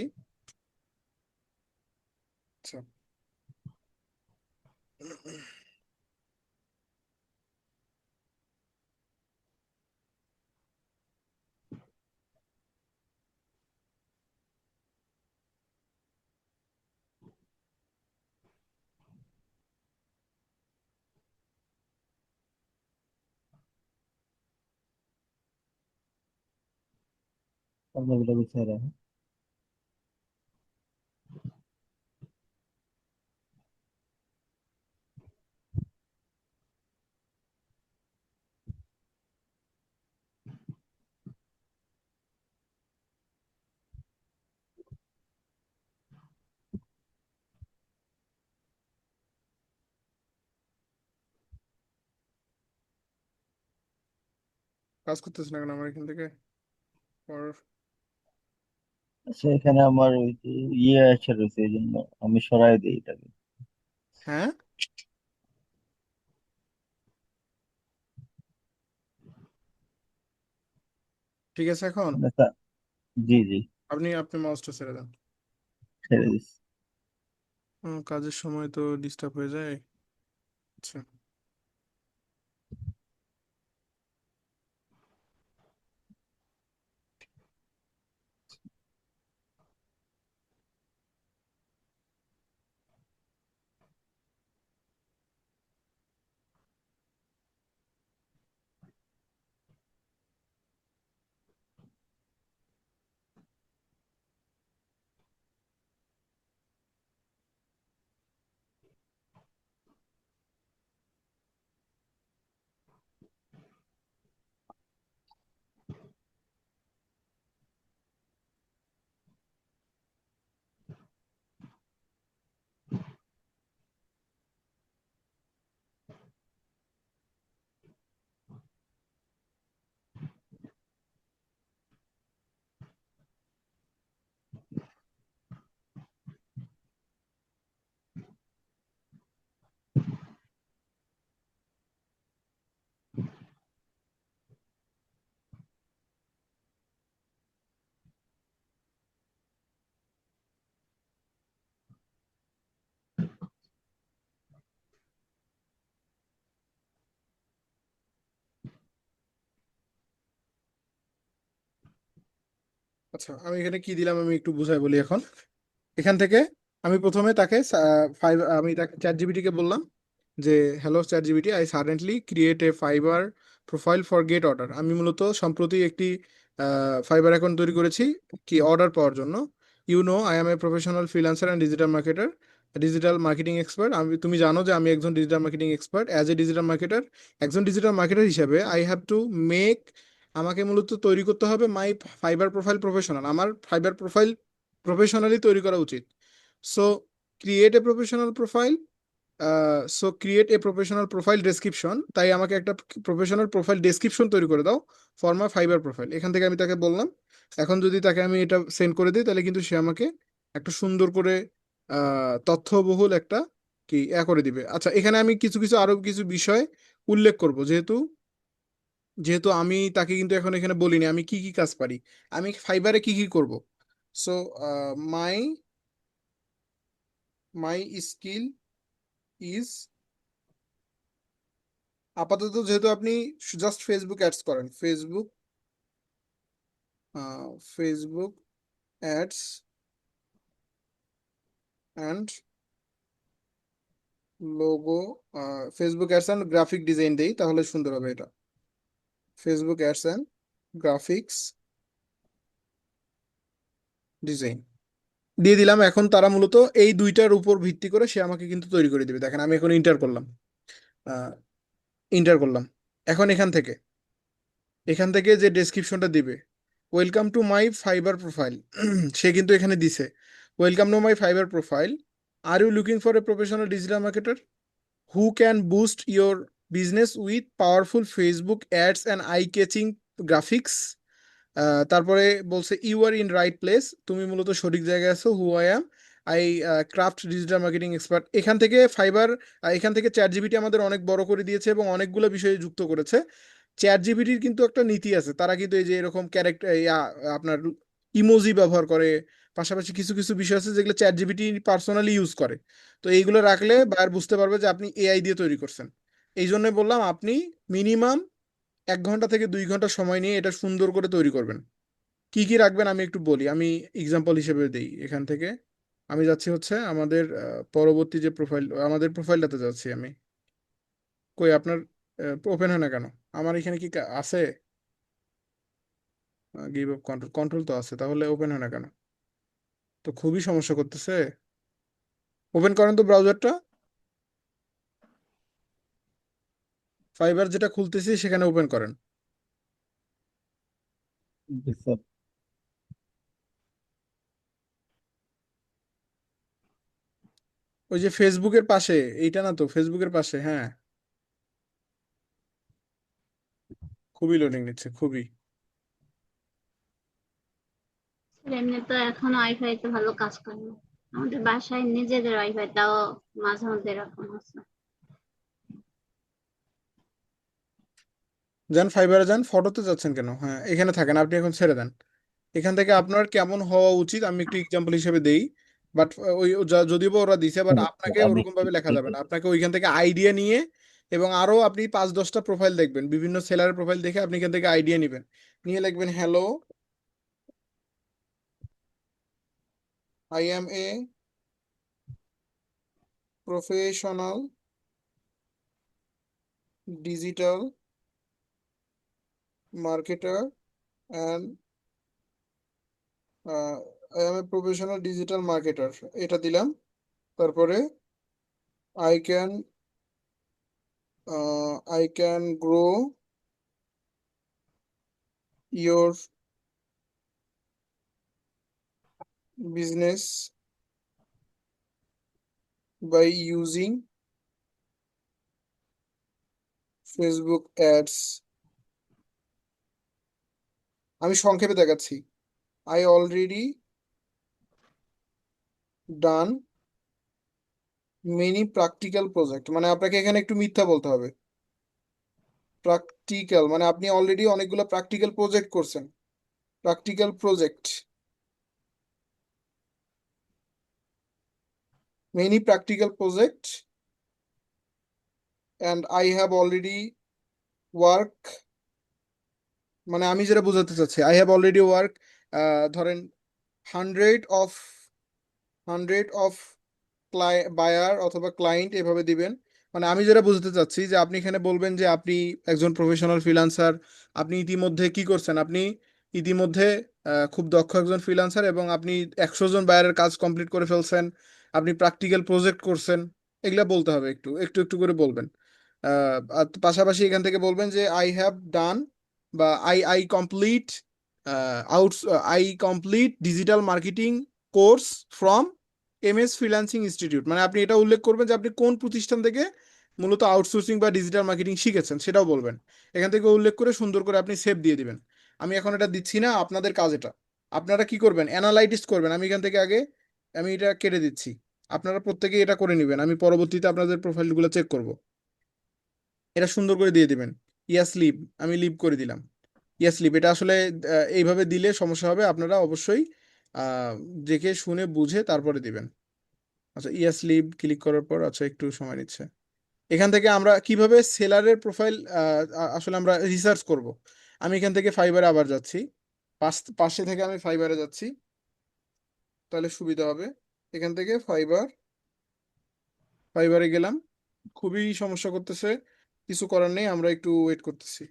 আচ্ছা, আপনাগুলো গুছিয়ে রাখেন। কাজ করতেছে না কেন আমার এখান থেকে? Or- আচ্ছা, এখানে আমার ওই যে ইয়ে আছে রয়েছে, এই জন্য আমি সরাই দিই এটাকে। হ্যাঁ, ঠিক আছে এখন। মানে জি জি। আপনি আপনি মাউসটা ছেড়ে দেন। ছেড়ে দিচ্ছি। কাজের সময় তো ডিস্টার্ব হয়ে যায়। আচ্ছা, আচ্ছা, আমি এখানে কি দিলাম আমি একটু বুঝাই বলি এখন। এখান থেকে আমি প্রথমে তাকে আমি তাকে চ্যাট জিপিটিকে বললাম যে hello chat GPT, I suddenly create a Fiverr profile for get order. আমি মূলত সম্প্রতি একটি ফাইবার অ্যাকাউন্ট তৈরি করেছি কি অর্ডার পাওয়ার জন্য। You know I am a professional freelancer and digital marketer, digital marketing expert. তুমি জানো যে আমি একজন digital marketing expert. As a digital marketer, একজন ডিজিটাল মার্কেটার হিসেবে আই হ্যাভ টু মেক, আমাকে মূলত তৈরি করতে হবে মাই ফাইবার প্রোফাইল প্রফেশনাল, আমার ফাইবার প্রোফাইল প্রফেশনালি তৈরি করা উচিত। So create a professional profile, create a professional profile description, তাই আমাকে একটা প্রফেশনাল প্রোফাইল ডেসক্রিপশন তৈরি করে দাও ফর মাই ফাইবার প্রোফাইল। এখান থেকে আমি তাকে বললাম। এখন যদি তাকে আমি এটা সেন্ড করে দিই তাহলে কিন্তু সে আমাকে একটা সুন্দর করে তথ্যবহুল একটা কি করে দিবে। আচ্ছা, এখানে আমি কিছু কিছু আরো কিছু বিষয় উল্লেখ করব, যেহেতু যেহেতু আমি তাকে কিন্তু এখন এখানে বলিনি আমি কি কি কাজ পারি, আমি ফাইবারে কি কি করব। So my my skill is, আপাতত যেহেতু আপনি জাস্ট ফেসবুক অ্যাডস করেন, Facebook ads and logo, Facebook ads and graphic design দেই তাহলে সুন্দর হবে এটা। Facebook ads and graphics design দিয়ে দিলাম। এখন তারা মূলত এই দুইটার উপর ভিত্তি করে সে আমাকে কিন্তু তৈরি করে দিবে। দেখেন আমি এখন ইন্টার করলাম, ইন্টার করলাম। এখন এখান থেকে যে ডেসক্রিপশনটা দিবে, welcome to my Fiverr profile, সে কিন্তু এখানে দিছে welcome to my Fiverr profile, are you looking for a professional digital marketer who can boost your business with powerful Facebook ads and eye catching graphics. তারপরে বলছে you are in right place, তুমি মূলত সঠিক জায়গায় আছো। Who I am, I craft digital marketing expert. এখান থেকে fibre, এখান থেকে চ্যাট জিপিটি আমাদের অনেক বড় করে দিয়েছে এবং অনেকগুলো বিষয়ে যুক্ত করেছে। চ্যাট জিপিটির কিন্তু একটা নীতি আছে, তারা কিন্তু এই যে এরকম ক্যারেক্টার আপনার ইমোজি ব্যবহার করে, পাশাপাশি কিছু কিছু বিষয় আছে যেগুলো চ্যাট জিপিটি পার্সোনালি ইউজ করে। তো এইগুলো রাখলে বায়ার বুঝতে পারবে যে আপনি এআই দিয়ে তৈরি করছেন। এই জন্যই বললাম আপনি মিনিমাম 1 ঘন্টা থেকে 2 ঘন্টা সময় নিয়ে এটা সুন্দর করে তৈরি করবেন। কি কি রাখবেন আমি একটু বলি, আমি এক্সাম্পল হিসেবে দেই এখান থেকে। আমি যাচ্ছি হচ্ছে আমাদের পরবর্তী যে প্রোফাইল, আমাদের প্রোফাইলটাতে যাচ্ছি আমি। কই আপনার ওপেন হয় না কেন? আমার এখানে কি আছে? গিভ আপ কন্ট্রোল, কন্ট্রোল তো আছে, তাহলে ওপেন হয় না কেন? তো খুবই সমস্যা করতেছে। ওপেন করেন তো ব্রাউজারটা, ফাইবার যেটা খুলতেছি সেখানে ওপেন করেন। জি স্যার। ওই যে ফেসবুকের পাশে, এইটা না তো ফেসবুকের পাশে, হ্যাঁ। খুবই লোডিং নিচ্ছে, খুবই। এমনি তো এখন ওয়াইফাই তো ভালো কাজ করে না, আমাদের বাসায় নিজেদের ওয়াইফাই, তাও মাঝে মধ্যে এরকম আছে। যান ফাইবারে যান, ফটোতে যাচ্ছেন কেন? হ্যাঁ এখানে থাকেন, আপনি এখন ছেড়ে দেন। এখান থেকে আপনার কেমন হওয়া উচিত আমি একটু এক্সাম্পল হিসেবে দেই। বাট ওই যদিও বা ওরা দিছে, বাট আপনাকে আমি ওরকম ভাবে লেখা যাবে না, আপনাকে ওইখান থেকে আইডিয়া নিয়ে এবং আরো আপনি 5-10টা প্রোফাইল দেখবেন, বিভিন্ন সেলারের প্রোফাইল দেখে আপনি এখান থেকে আইডিয়া নেবেন, নিয়ে লিখবেন hello I am a professional digital marketer and I am a professional digital marketer, এটা দিলাম। তারপরে I can I can grow your business by using Facebook ads. আমি সংক্ষেপে দেখাচ্ছি, I already done many practical project, মানে আপনাকে এখানে একটু মিথ্যা বলতে হবে। প্র্যাকটিক্যাল মানে আপনি অলরেডি অনেকগুলো প্র্যাকটিক্যাল প্রজেক্ট করছেন, practical project, many practical project and I have already work, মানে আমি যেটা বোঝাতে চাচ্ছি আই হ্যাভ অলরেডি ওয়ার্ক ধরেন 100 অফ 100 অফ বায়ার অথবা ক্লায়েন্ট এভাবে দিবেন। মানে আমি যেটা বুঝতে চাচ্ছি যে আপনি এখানে বলবেন যে আপনি একজন প্রফেশনাল ফ্রিল্যান্সার, আপনি ইতিমধ্যে কি করছেন, আপনি ইতিমধ্যে খুব দক্ষ একজন ফ্রিল্যান্সার এবং আপনি 100 জন বায়ারের কাজ কমপ্লিট করে ফেলছেন, আপনি প্র্যাকটিক্যাল প্রজেক্ট করছেন, এগুলা বলতে হবে, একটু একটু একটু করে বলবেন। আর পাশাপাশি এখান থেকে বলবেন যে আই হ্যাভ ডান বা I complete I complete digital marketing course from MS freelancing institute. মানে আপনি এটা উল্লেখ করবেন যে আপনি কোন প্রতিষ্ঠান থেকে মূলত আউটসোর্সিং বা ডিজিটাল মার্কেটিং শিখেছেন সেটাও বলবেন। এখান থেকে উল্লেখ করে সুন্দর করে আপনি সেভ দিয়ে দিবেন। আমি এখন এটা দিচ্ছি না, আপনাদের কাজ এটা। আপনারা কি করবেন, অ্যানালাইটিস করবেন। আমি এখান থেকে আগে আমি এটা কেটে দিচ্ছি, আপনারা প্রত্যেকেই এটা করে নেবেন, আমি পরবর্তীতে আপনাদের প্রোফাইলগুলো চেক করব। এটা সুন্দর করে দিয়ে দিবেন। ইয়াস লিভ, আমি লিভ করে দিলাম। ইয়াস লিভ, এটা আসলে এইভাবে দিলে সমস্যা হবে, আপনারা অবশ্যই আহ, দেখে শুনে বুঝে তারপরে দিবেন। আচ্ছা, ইয়াস লিভ ক্লিক করার পর আচ্ছা একটু সময় নিচ্ছে। এখান থেকে আমরা কিভাবে সেলারের প্রোফাইল আসলে আমরা রিসার্চ করব। আমি এখান থেকে ফাইবারে আবার যাচ্ছি, পাশে থেকে আমি ফাইবারে যাচ্ছি, তাহলে সুবিধা হবে। এখান থেকে ফাইবারে গেলাম, খুবই সমস্যা করতেছে, কিছু করার নেই, আমরা একটু ওয়েট করতেছি।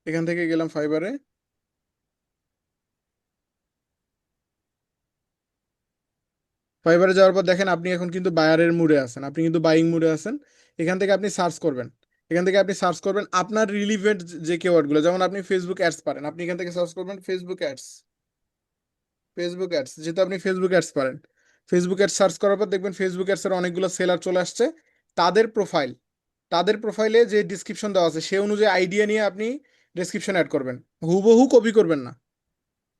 এখান থেকে গেলাম ফাইবারে। ফাইবারে যাওয়ার পর দেখেন আপনি এখন কিন্তু বায়ারের মুডে আছেন, আপনি কিন্তু বাইং মুডে আছেন। এখান থেকে আপনি সার্চ করবেন, এখান থেকে আপনি সার্চ করবেন আপনার রিলিভেন্ট যে কিওয়ার্ডগুলো, যেমন আপনি ফেসবুক অ্যাডস পারেন, আপনি এখান থেকে সার্চ করবেন ফেসবুক অ্যাডস। ফেসবুক অ্যাডস যেহেতু আপনি ফেসবুক অ্যাডস পারেন, ফেসবুক অ্যাডস সার্চ করার পর দেখবেন ফেসবুক অ্যাডস এর অনেকগুলো সেলার চলে আসছে। তাদের প্রোফাইল, তাদের প্রোফাইলে যে ডিসক্রিপশন দেওয়া আছে সে অনুযায়ী আইডিয়া নিয়ে আপনি ডেসক্রিপশন অ্যাড করবেন, হুবহু কপি করবেন না।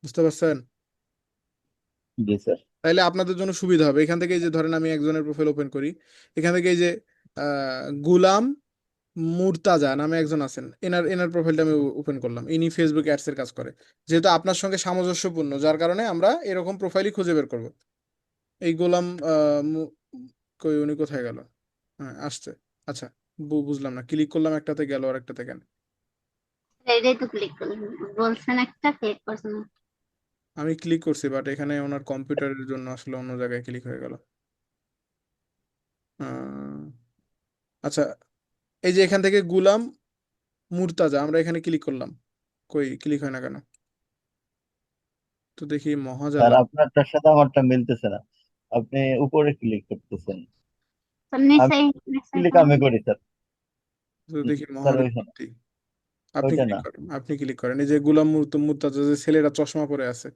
বুঝতে পারছেন? জি স্যার। তাইলে আপনাদের জন্য সুবিধা হবে। এখান থেকে এই যে ধরেন আমি একজনের প্রোফাইল ওপেন করি, এখান থেকে এই যে গুলাম মুর্তাজা নামে একজন আছেন, এনার এনার প্রোফাইলটা আমি ওপেন করলাম। ইনি ফেসবুক অ্যাডস এর কাজ করে, যেহেতু আপনার সঙ্গে সামঞ্জস্যপূর্ণ, যার কারণে আমরা এরকম প্রোফাইলই খুঁজে বের করব। এই গোলাম কই উনি কোথায় গেল? হ্যাঁ আসছে। আচ্ছা, বুঝলাম না, ক্লিক করলাম একটাতে গেল আর একটাতে কেন? এটাই তো ক্লিক করলেন, বলছেন একটা ক্লিক করছেন একটা। আমি ক্লিক করছি বাট এখানে ওনার কম্পিউটারের জন্য আসলে অন্য জায়গায় ক্লিক হয়ে গেল। আচ্ছা, এই যে এখান থেকে গুলাম মুর্তাজা, আমরা এখানে ক্লিক করলাম, কই ক্লিক হয় না কেন? তো দেখি স্যার মহাজালা। আপনারটার সাথে আমারটা মিলতেছে না, আপনি উপরে ক্লিক করতেছেন। তো আমি নিচেই নিচেই ক্লিক আমি করুন। করি স্যার। তো দেখি স্যার ওইখানে, মহাবিপত্তি। আপনি ওইটা ক্লিক না। করেন, আপনি ক্লিক করেন, এই যে গুলাম মুর্তাজা যে ছেলেরা চশমা পরে আছে,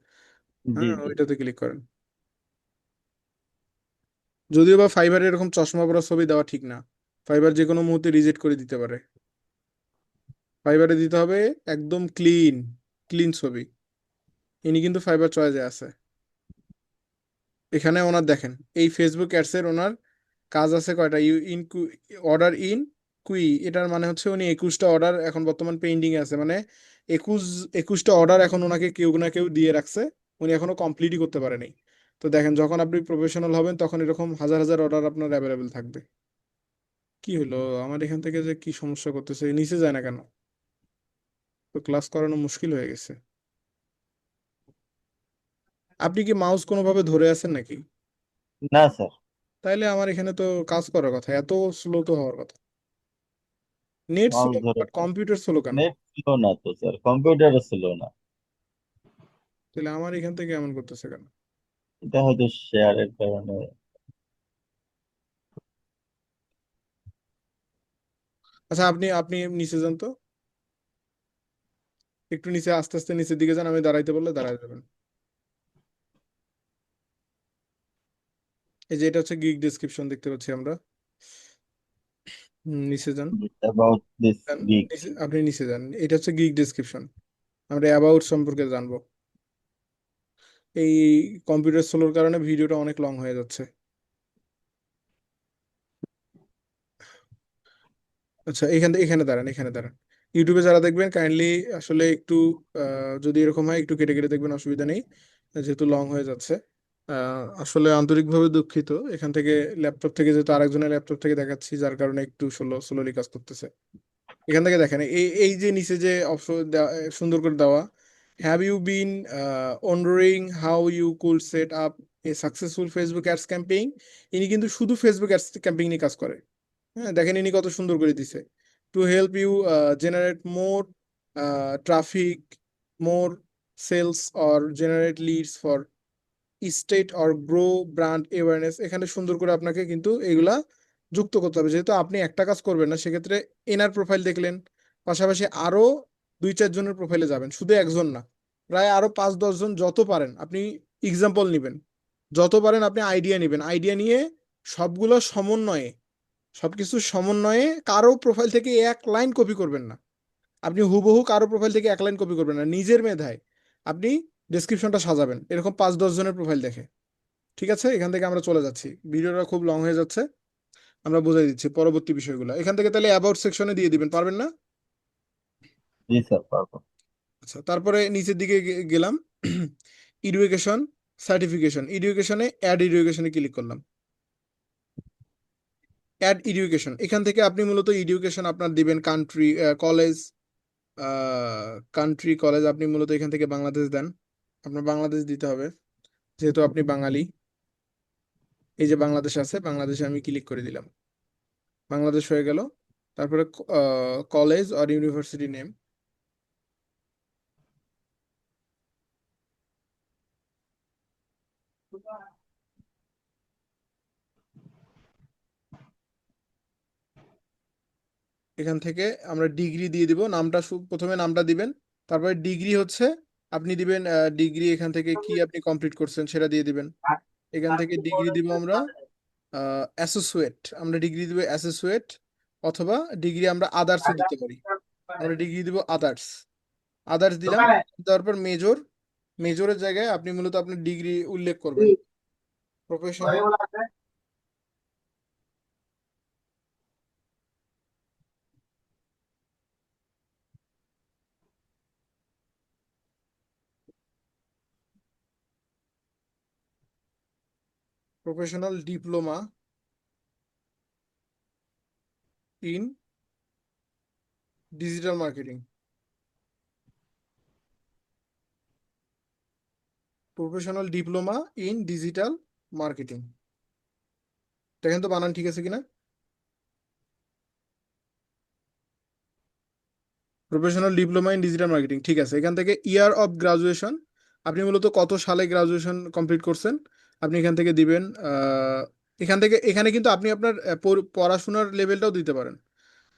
জি হ্যাঁ জি। ওইটাতে ক্লিক করেন। যদিও বা ফাইবারে এরকম চশমা পরা ছবি দেওয়া ঠিক না, ফাইবার যে কোনো মুহূর্তে রিজেক্ট করে দিতে পারে। ফাইবারে দিতে হবে একদম ক্লিন, ক্লিন ছবি। ইনি কিন্তু ফাইবার চয়েসে আছে। এখানে ওনার দেখেন এই ফেসবুক অ্যাডস এর ওনার কাজ আছে কয়টা, ইউ ইন অর্ডার ইন কুই, এটার মানে হচ্ছে উনি 21টা অর্ডার এখন বর্তমান পেন্ডিং আছে, মানে 21টা অর্ডার এখন ওনাকে কেউ না কেউ দিয়ে রাখছে, উনি এখনো কমপ্লিটই করতে পারেনি। তো দেখেন যখন আপনি প্রফেশনাল হবেন তখন এরকম হাজার হাজার অর্ডার আপনার অ্যাভেলেবেল থাকবে। কি হলো আমার এখান থেকে যে কি সমস্যা করতেছে, নিচে যায় না কেন? তো ক্লাস করানো মুশকিল হয়ে গেছে। আপনি কি মাউস কোনোভাবে ধরে আছেন নাকি? না স্যার, তাইলে আমার এখানে তো কাজ করার কথা, এত স্লো তো হওয়ার কথা। নেট মাউস স্লো ধরে বাট কম্পিউটার স্লো কেন? নেট ছিল না তো স্যার, কম্পিউটারও ছিল না। তাহলে আমার এখান থেকে এমন করতেছে কেন? এটা হয়তো শেয়ারের কারণে। আচ্ছা, আপনি আপনি নিচে যান তো, একটু নিচে, আস্তে আস্তে নিচের দিকে যান, আমি দাঁড়াইতে বললে দাঁড়ায় যাবেন। এই যে এটা হচ্ছে গিগ ডেসক্রিপশন দেখতে পাচ্ছি আমরা। নিচে যান। About this gig. আপনি নিচে যান, এটা হচ্ছে গিগ ডেসক্রিপশন। আমরা অ্যাবাউট সম্পর্কে জানবো। এই কম্পিউটার স্লোর কারণে ভিডিওটা অনেক লং হয়ে যাচ্ছে। আচ্ছা, এখানে দাঁড়ান, এখানে দাঁড়ান। ইউটিউবে যারা দেখবেন কাইন্ডলি আসলে একটু যদি এরকম হয় একটু কেটে কেটে দেখবেন, অসুবিধা নেই, যেহেতু লং হয়ে যাচ্ছে। আসলে আন্তরিকভাবে দুঃখিত, এখান থেকে ল্যাপটপ থেকে যেহেতু আরেকজনের ল্যাপটপ থেকে দেখাচ্ছি, যার কারণে একটু স্লোলি কাজ করতেছে। এখান থেকে দেখেন এই এই যে নিচে যে অপশন সুন্দর করে দেওয়া, have you been wondering how you could set up a successful Facebook ads campaign. ইনি কিন্তু শুধু ফেসবুক অ্যাডস ক্যাম্পেইন নিয়ে কাজ করে। হ্যাঁ, দেখেন ইনি কত সুন্দর করে দিছে, to help you generate more traffic, more sales or generate leads for state or grow brand awareness. এখানে সুন্দর করে আপনাকে কিন্তু এগুলা যুক্ত করতে হবে। যেহেতু আপনি একটা কাজ করবেন না, সেক্ষেত্রে এনার প্রোফাইল দেখলেন, পাশাপাশি আরো 2-4 জনের প্রোফাইলে যাবেন, শুধু একজন না, প্রায় আরো 5-10 জন, যত পারেন আপনি এক্সাম্পল নিবেন, যত পারেন আপনি আইডিয়া নিবেন, আইডিয়া নিয়ে সবগুলো সমন্বয়ে, সবকিছু সমন্বয়ে কারো প্রোফাইল থেকে এক লাইন কপি করবেন না। আপনি হুবহু কারো প্রোফাইল থেকে এক লাইন কপি করবেন না, নিজের মেধায় আপনি ডেসক্রিপশনটা সাজাবেন এরকম 5-10 জনের প্রোফাইল দেখে। ঠিক আছে, এখান থেকে আমরা চলে যাচ্ছি, ভিডিওটা খুব লং হয়ে যাচ্ছে, আমরা বুঝাই দিচ্ছি পরবর্তী বিষয়গুলো। এখান থেকে তাহলে অ্যাবাউট সেকশনে দিয়ে দিবেন, পারবেন না? জি স্যার, পারবো। আচ্ছা, তারপরে নিচের দিকে গেলাম, এডুকেশন, সার্টিফিকেশন, এডুকেশনে অ্যাড এডুকেশনে ক্লিক করলাম। অ্যাড এডুকেশন, এখান থেকে আপনি মূলত এডুকেশন আপনার দিবেন, কান্ট্রি, কলেজ, কান্ট্রি, কলেজ, আপনি মূলত এখান থেকে বাংলাদেশ দেন, আপনার বাংলাদেশ দিতে হবে যেহেতু আপনি বাঙালি। এই যে বাংলাদেশ আছে, বাংলাদেশে আমি ক্লিক করে দিলাম, বাংলাদেশ হয়ে গেল। তারপরে কলেজ আর ইউনিভার্সিটি নেম, এখান থেকে আমরা ডিগ্রি দিয়ে দিব, নামটা প্রথমে নামটা দিবেন, তারপরে ডিগ্রি হচ্ছে আপনি দিবেন ডিগ্রি, এখান থেকে কি আপনি কমপ্লিট করছেন সেটা দিয়ে দিবেন। এখান থেকে ডিগ্রি দিব আমরা অ্যাসোসিয়েট, আমরা ডিগ্রি দিব অ্যাসোসিয়েট, অথবা ডিগ্রি আমরা আদার্সও দিতে পারি, আমরা ডিগ্রি দিব আদার্স, আদার্স দিলাম। তারপর মেজর, মেজরের জায়গায় আপনি মূলত আপনার ডিগ্রি উল্লেখ করবেন, professional, professional diploma in digital marketing, professional diploma in digital marketing. দেখেন তো বানান ঠিক আছে কিনা, professional diploma in digital marketing, ঠিক আছে। এখান থেকে ইয়ার অফ গ্রাজুয়েশন, আপনি মূলত কত সালে গ্রাজুয়েশন কমপ্লিট করছেন আপনি এখান থেকে দিবেন। এখান থেকে, এখানে কিন্তু আপনি আপনার পড়াশোনার লেভেলটাও দিতে পারেন,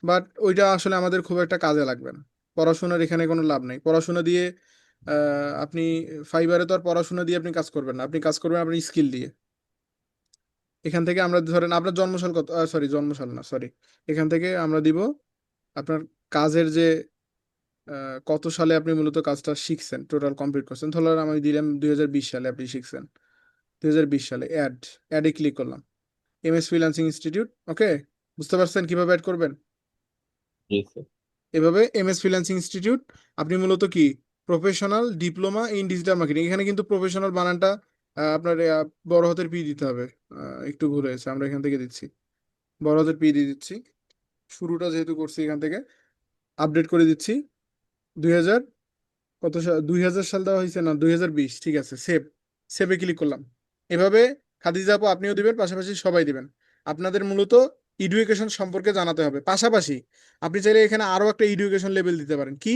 বাট ওইটা আসলে আমাদের খুব একটা কাজে লাগবে না, পড়াশোনার এখানে কোনো লাভ নেই। পড়াশোনা দিয়ে আপনি ফাইবারে তো আর পড়াশোনা দিয়ে আপনি কাজ করবেন না, আপনি কাজ করবেন আপনার স্কিল দিয়ে। এখান থেকে আমরা ধরেন আপনার জন্মসাল কত, সরি জন্মসাল না, সরি, এখান থেকে আমরা দিব আপনার কাজের যে কত সালে আপনি মূলত কাজটা শিখছেন, টোটাল কমপ্লিট করছেন। ধরলাম আমি দিলাম 2020 সালে আপনি শিখছেন, 2020 সালে। অ্যাড, অ্যাডে ক্লিক করলাম, এমএস ফ্রিল্যান্সিং ইনস্টিটিউট। ওকে, বুঝতে পারছেন কিভাবে অ্যাড করবেন? জি স্যার। এভাবে এমএস ফ্রিল্যান্সিং ইনস্টিটিউট, আপনি মূলত কি professional diploma in digital marketing, এখানে কিন্তু প্রফেশনাল বানানটা আপনার বড় হাতের পি দিতে হবে, একটু ভুল হয়েছে, আমরা এখান থেকে দিচ্ছি বড় হাতের পি দিয়ে দিচ্ছি, শুরুটা যেহেতু করছি এখান থেকে আপডেট করে দিচ্ছি। 2000 কত সাল, 2000 সাল দেওয়া হয়েছে না, 2020, ঠিক আছে, সেভ, সেভে ক্লিক করলাম। এভাবে খাদিজা আপু আপনিও দিবেন, পাশাপাশি সবাই দিবেন। আপনাদের মূলত এডুকেশন সম্পর্কে জানাতে হবে, পাশাপাশি আপনি চাইলে এখানে আরো একটা এডুকেশন লেভেল দিতে পারেন। কি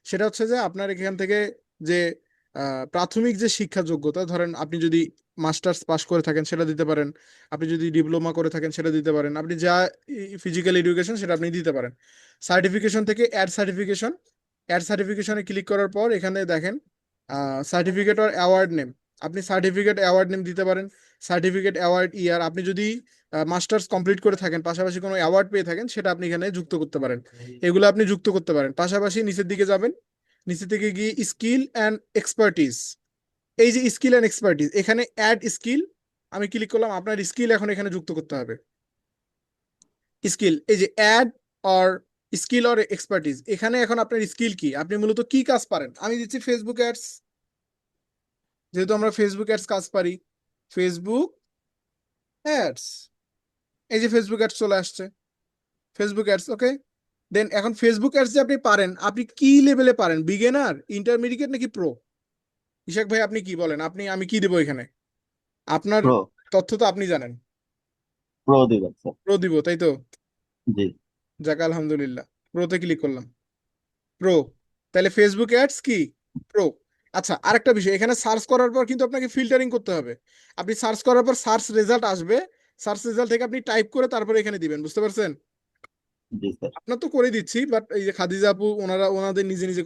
সেটা হচ্ছে যে আপনার এখান থেকে যে প্রাথমিক যে শিক্ষা যোগ্যতা, ধরেন আপনি যদি মাস্টার্স পাস করে থাকেন সেটা দিতে পারেন, আপনি যদি ডিপ্লোমা করে থাকেন সেটা দিতে পারেন, আপনি যা ফিজিক্যাল এডুকেশন সেটা আপনি দিতে পারেন। সার্টিফিকেশন থেকে অ্যাড সার্টিফিকেশন, অ্যাড সার্টিফিকেশনে ক্লিক করার পর এখানে দেখেন সার্টিফিকেট অর অ্যাওয়ার্ড নেম, আপনি সার্টিফিকেট অ্যাওয়ার্ড নেম দিতে পারেন, সার্টিফিকেট অ্যাওয়ার্ড ইয়ার, আপনি যদি মাস্টার্স কমপ্লিট করে থাকেন পাশাপাশি কোনো অ্যাওয়ার্ড পেয়ে থাকেন সেটা আপনি এখানে যুক্ত করতে পারেন, এগুলো আপনি যুক্ত করতে পারেন। পাশাপাশি নিচের দিকে যাবেন, নিচের দিকে গিয়ে স্কিল অ্যান্ড এক্সপার্টিস, এই যে স্কিল অ্যান্ড এক্সপার্টিস, এখানে অ্যাড স্কিল আমি ক্লিক করলাম, আপনার স্কিল এখন এখানে যুক্ত করতে হবে। স্কিল, এই যে ad or skill or expertise, এখানে এখন আপনার স্কিল কি, আপনি মূলত কি কাজ পারেন। আমি দিচ্ছি ফেসবুক অ্যাডস, যেহেতু আমরা ফেসবুক অ্যাডস কাজ পারি, ফেসবুক অ্যাডস, এই যে ফেসবুক অ্যাডস চলে আসছে, ফেসবুক অ্যাডস। ওকে, দেন এখন ফেসবুক অ্যাডস যে আপনি পারেন, আপনি কি লেভেলে পারেন, বিগিনার, ইন্টারমিডিয়েট নাকি প্রো? ইশাক ভাই আপনি কি বলেন, আমি কি দেবো এখানে? আপনার প্রো। তথ্য তো আপনি জানেন। প্রো দিবেন স্যার। প্রো দিব তাই তো? জি। যাক আলহামদুলিল্লাহ, প্রোতে ক্লিক করলাম। প্রো, তাহলে ফেসবুক অ্যাডস কি প্রো। আচ্ছা, আরেকটা বিষয়, এখানে সার্চ করার পর কিন্তু আপনাকে ফিল্টারিং করতে হবে। আপনি সার্চ করার পর সার্চ রেজাল্ট আসবে, সার্চ রেজাল্ট থেকে আপনি টাইপ করে তারপরে এখানে দিবেন, বুঝতে পারছেন? জি স্যার। আপনার তো করে দিচ্ছি, বাট এই যে খাদিজা আপু ওনাদের নিজে নিজে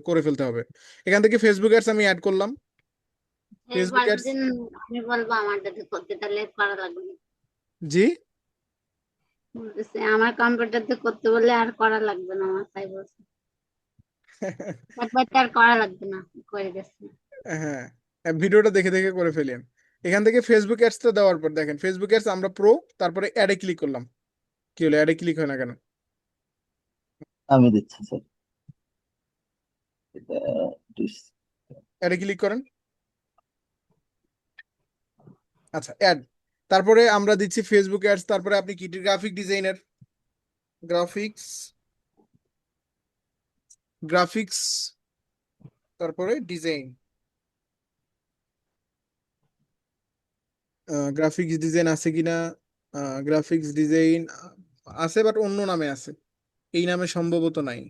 করে ফেলতে হবে। এখান থেকে ফেসবুক অ্যাডস আমি অ্যাড করলাম। ফেসবুক এরপর অ্যাডস, দিন আমি বলবো আমারটাতে করতে, তাহলে করা লাগবে না। জি। বলতেছে আমার কম্পিউটারতে করতে বললে আর করা লাগবে না আমার, তাই বলছে। একবার তো আর করা লাগবে না, করে দিচ্ছে। হ্যাঁ, ভিডিওটা দেখে দেখে করে ফেলেন। এখান থেকে ফেসবুক অ্যাডসটা দেওয়ার পর দেখেন ফেসবুক অ্যাডস আমরা প্রো, তারপরে অ্যাডে ক্লিক করলাম। কি হলো, অ্যাডে ক্লিক হয় না কেন? আমি দিচ্ছি স্যার। এটা দিস- অ্যাডে ক্লিক করেন। আচ্ছা, অ্যাড, তারপরে আমরা দিচ্ছি ফেসবুক অ্যাডস, তারপরে আপনি কি গ্রাফিক ডিজাইনার, গ্রাফিক্স, গ্রাফিক্স, তারপরে ডিজাইন, গ্রাফিক্স ডিজাইন আছে কিনা, গ্রাফিক্স ডিজাইন আছে বাট অন্য নামে আছে, এই নামে সম্ভবত নাই।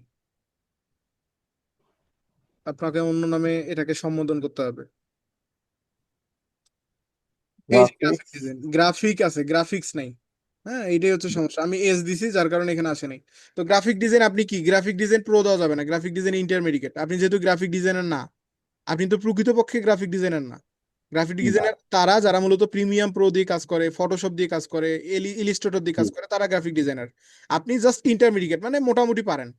আপনাকে অন্য নামে এটাকে সম্বোধন করতে হবে। এই যে গ্রাফিক গ্রাফিক্স। ডিজাইন, গ্রাফিক আছে, গ্রাফিক্স নাই। হ্যাঁ, এইটাই হচ্ছে সমস্যা, আমি এস দিছি যার কারণে এখানে আসে নাই। তো গ্রাফিক ডিজাইন আপনি কি, গ্রাফিক ডিজাইন প্রো দেওয়া যাবে না, গ্রাফিক ডিজাইন ইন্টারমিডিয়েট। আপনি যেহেতু গ্রাফিক ডিজাইনার না, আপনি তো প্রকৃতপক্ষে গ্রাফিক ডিজাইনার না। গ্রাফিক না। ডিজাইনার তারা যারা মূলত প্রিমিয়াম প্রো দিয়ে কাজ করে, ফটোশপ দিয়ে কাজ করে, ইলিস্ট্রেটর দিয়ে জি। কাজ করে, তারা গ্রাফিক ডিজাইনার। আপনি জাস্ট ইন্টারমিডিয়েট, মানে মোটামুটি পারেন।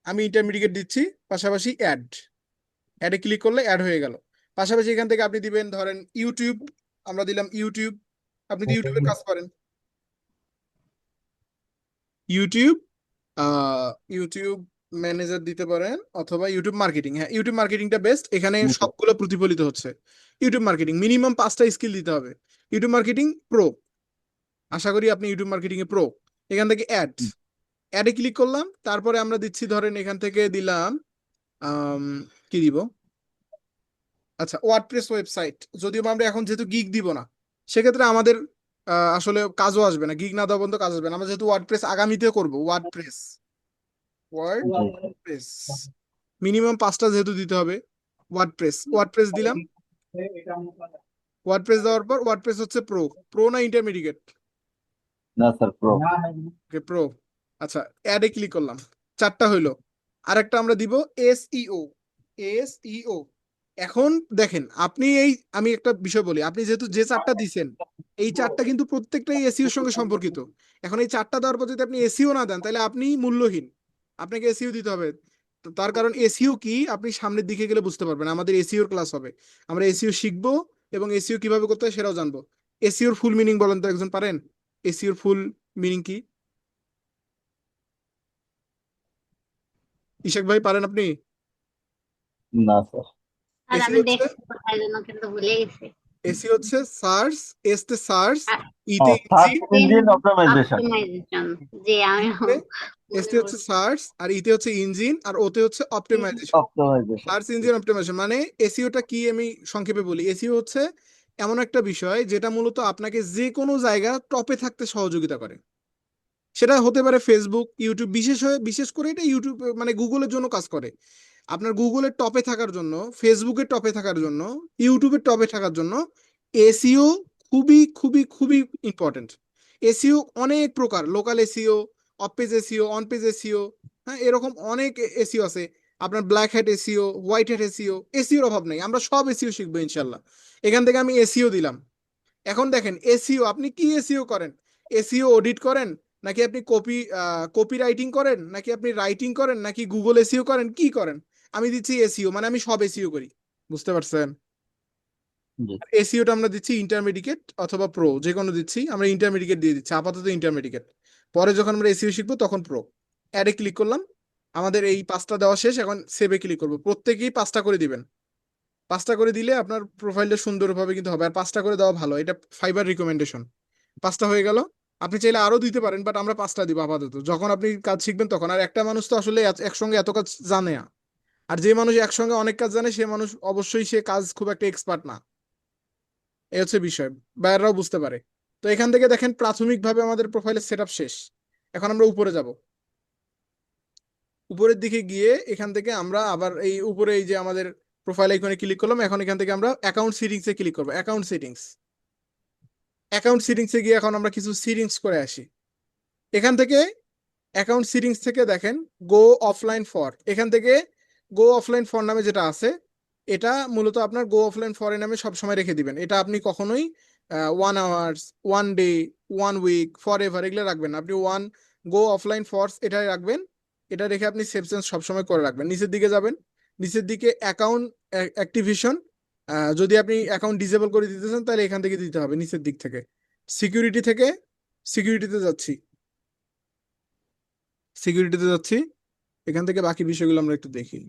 আমি ইন্টারমিডিয়েট দিচ্ছি, পাশাপাশি অ্যাড, অ্যাডে ক্লিক করলে অ্যাড হয়ে গেল। পাশাপাশি এখান থেকে আপনি দিবেন ধরেন ইউটিউব, আমরা দিলাম ইউটিউব। আপনি তো ইউটিউবের কাজ করেন, ইউটিউব, ইউটিউব ম্যানেজার দিতে পারেন, অথবা ইউটিউব মার্কেটিং। হ্যাঁ, ইউটিউব মার্কেটিংটা বেস্ট, এখানে সবগুলো প্রতিফলিত হচ্ছে। ইউটিউব মার্কেটিং মিনিমাম 5টা স্কিল দিতে হবে। ইউটিউব মার্কেটিং প্রো, আশা করি আপনি ইউটিউব মার্কেটিং এ প্রো। এখান থেকে অ্যাড, অ্যাডে ক্লিক করলাম, তারপরে আমরা দিচ্ছি ধরেন এখান থেকে দিলাম আম, কি দিব, আচ্ছা ওয়ার্ডপ্রেস ওয়েবসাইট। যদিও বা আমরা এখন যেহেতু গিগ দিব না, সেক্ষেত্রে আমাদের আসলে কাজও আসবে না, গিগ না দেওয়া পর্যন্ত কাজ আসবে না। আমরা যেহেতু ওয়ার্ডপ্রেস আগামীতে করবো, ওয়ার্ডপ্রেস, জি ওয়ার্ডপ্রেস মিনিমাম 5টা যেহেতু দিতে হবে। ওয়ার্ডপ্রেস, ওয়ার্ডপ্রেস দিলাম। ওয়ার্ডপ্রেস দেওয়ার পর ওয়ার্ডপ্রেস হচ্ছে প্রো, প্রো না ইন্টারমিডিয়েট? না স্যার, প্রো। ওকে, প্রো। আচ্ছা, অ্যাডে ক্লিক করলাম, 4টা হইলো। আরেকটা আমরা দিব এসইও, এসইও। এখন দেখেন আপনি এই, আমি একটা বিষয় বলি, আপনি যেহেতু যে 4টা দিছেন, এই 4টা কিন্তু প্রত্যেকটাই এসইওর সঙ্গে সম্পর্কিত। এখন এই 4টা দেওয়ার পর যদি আপনি এসইও না দেন, তাহলে আপনি মূল্যহীন। আপনাকে এসইও দিতে হবে। তো তার কারণ এসইও কি আপনি সামনের দিকে গেলে বুঝতে পারবেন, আমাদের এসইওর ক্লাস হবে, আমরা এসইও শিখবো এবং এসইও কিভাবে করতে হয় সেটাও জানবো। এসইওর ফুল মিনিং বলেন তো, একজন পারেন? এসইওর ফুল মিনিং কি? ইশাক ভাই পারেন আপনি? না স্যার। আর এসি আমি হচ্ছে, দেখছি কোথায় যেন, কিন্তু ভুলে গেছি। এসি হচ্ছে সার্চ, এস তে সার্চ, ও, ইতে search engine, engine optimization. Optimization. যে আমি এসতে মনে হচ্ছে পড়ছে। সার্চ, আর ইতে হচ্ছে ইঞ্জিন, আর ওতে হচ্ছে optimization. Optimization. Search engine optimization মানে এসইওটা কি, আমি সংক্ষেপে বলি। এসইও হচ্ছে এমন একটা বিষয় যেটা মূলত আপনাকে যে কোনো জায়গা টপে থাকতে সহযোগিতা করে। সেটা হতে পারে ফেসবুক, ইউটিউব, বিশেষ করে এটা ইউটিউব মানে গুগলের জন্য কাজ করে। আপনার গুগলের টপে থাকার জন্য, ফেসবুকের টপে থাকার জন্য, ইউটিউবের টপে থাকার জন্য এসইও খুবই খুবই খুবই ইম্পর্টেন্ট। এসইও অনেক প্রকার, local SEO, off page SEO, on page SEO, হ্যাঁ এরকম অনেক এসইও আছে। আপনার black hat SEO, white hat SEO, এসইওর অভাব নেই, আমরা সব এসইও শিখবো ইনশাল্লাহ। এখান থেকে আমি এসইও দিলাম। এখন দেখেন এসইও, আপনি কি এসইও করেন? এসইও অডিট করেন, নাকি আপনি কপি রাইটিং করেন, নাকি আপনি রাইটিং করেন, নাকি গুগল এসইও করেন, কি করেন? আমি দিচ্ছি এসইও, মানে আমি সব এসইও করি, বুঝতে পারছেন? জি। এসইওটা আমরা দিচ্ছি ইন্টারমিডিয়েট অথবা প্রো, যে কোনো দিচ্ছি, আমরা ইন্টারমিডিয়েট দিয়ে দিচ্ছি আপাতত, ইন্টারমিডিয়েট। পরে যখন আমরা এসইও শিখবো তখন প্রো। অ্যাডে ক্লিক করলাম, আমাদের এই 5টা দেওয়া শেষ, এখন সেভে ক্লিক করবো। প্রত্যেকেই 5টা করে দিবেন, 5টা করে দিলে আপনার প্রোফাইলটা সুন্দরভাবে কিন্তু হবে। আর 5টা করে দেওয়া ভালো, এটা ফাইবার রিকমেন্ডেশন। 5টা হয়ে গেল। আপনি চাইলে আরো দিতে পারেন, বাট আমরা 5টা দিব আপাতত, যখন আপনি কাজ শিখবেন তখন। আর একটা মানুষ তো আসলে একসঙ্গে এত কাজ জানে না। আর যে মানুষ একসঙ্গে অনেক কাজ জানে সে মানুষ অবশ্যই সে কাজ খুব একটা এক্সপার্ট না, এই হচ্ছে বিষয়। বাইরেরাও বুঝতে পারে। তো এখান থেকে দেখেন প্রাথমিকভাবে আমাদের প্রোফাইলের সেট আপ শেষ। এখন আমরা উপরে যাব। উপরের দিকে গিয়ে এখান থেকে আমরা আবার এই উপরে এই যে আমাদের প্রোফাইল আইকনে ক্লিক করলাম, এখন এখান থেকে আমরা অ্যাকাউন্ট সেটিংসে ক্লিক করবো। অ্যাকাউন্ট সেটিংসে গিয়ে এখন আমরা কিছু সেটিংস করে আসি। এখান থেকে অ্যাকাউন্ট সেটিংস থেকে দেখেন গো অফলাইন ফর, এখান থেকে গো অফলাইন ফর নামে যেটা আছে, এটা মূলত আপনার গো অফলাইন ফর নামে সবসময় রেখে দিবেন। এটা আপনি কখনোই 1 hours, 1 day, 1 week, for ever এগুলো রাখবেন না। আপনি গো অফলাইন ফরস এটাই রাখবেন। এটা রেখে আপনি সেভ চেঞ্জ সবসময় করে রাখবেন। নিচের দিকে যাবেন, নিচের দিকে অ্যাকাউন্ট অ্যাক্টিভেশন, যদি আপনি অ্যাকাউন্ট ডিসেবল করে দিতে চান তাহলে এখান থেকে দিতে হবে নিচের দিক থেকে। সিকিউরিটি থেকে সিকিউরিটিতে যাচ্ছি, সিকিউরিটিতে যাচ্ছি। এখান থেকে বাকি বিষয়গুলো আমরা একটু দেখি।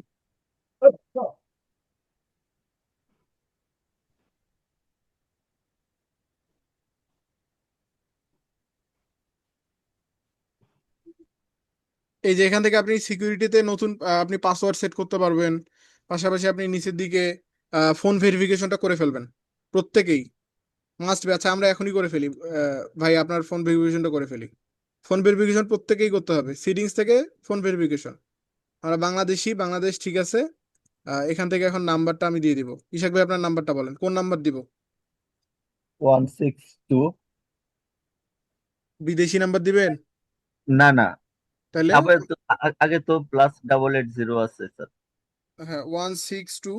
এই যে এখান থেকে আপনি সিকিউরিটিতে নতুন আপনি পাসওয়ার্ড সেট করতে পারবেন। পাশাপাশি আপনি নিচের দিকে ফোন ভেরিফিকেশনটা করে ফেলবেন প্রত্যেকেই, মাস্ট বি। আচ্ছা আমরা এখনই করে ফেলি, ভাই আপনার ফোন ভেরিফিকেশনটা করে ফেলি। ফোন ভেরিফিকেশন প্রত্যেকেই করতে হবে, সেটিংস থেকে ফোন ভেরিফিকেশন। আমরা বাংলাদেশি, বাংলাদেশ ঠিক আছে। এখান থেকে এখন নাম্বারটা আমি দিয়ে দিব। ইশাক ভাই আপনার নাম্বারটা বলেন, কোন নাম্বার দিব? 162। বিদেশি নাম্বার দিবেন? না না, তাহলে আগে তো +880 আছে স্যার। হ্যাঁ, 162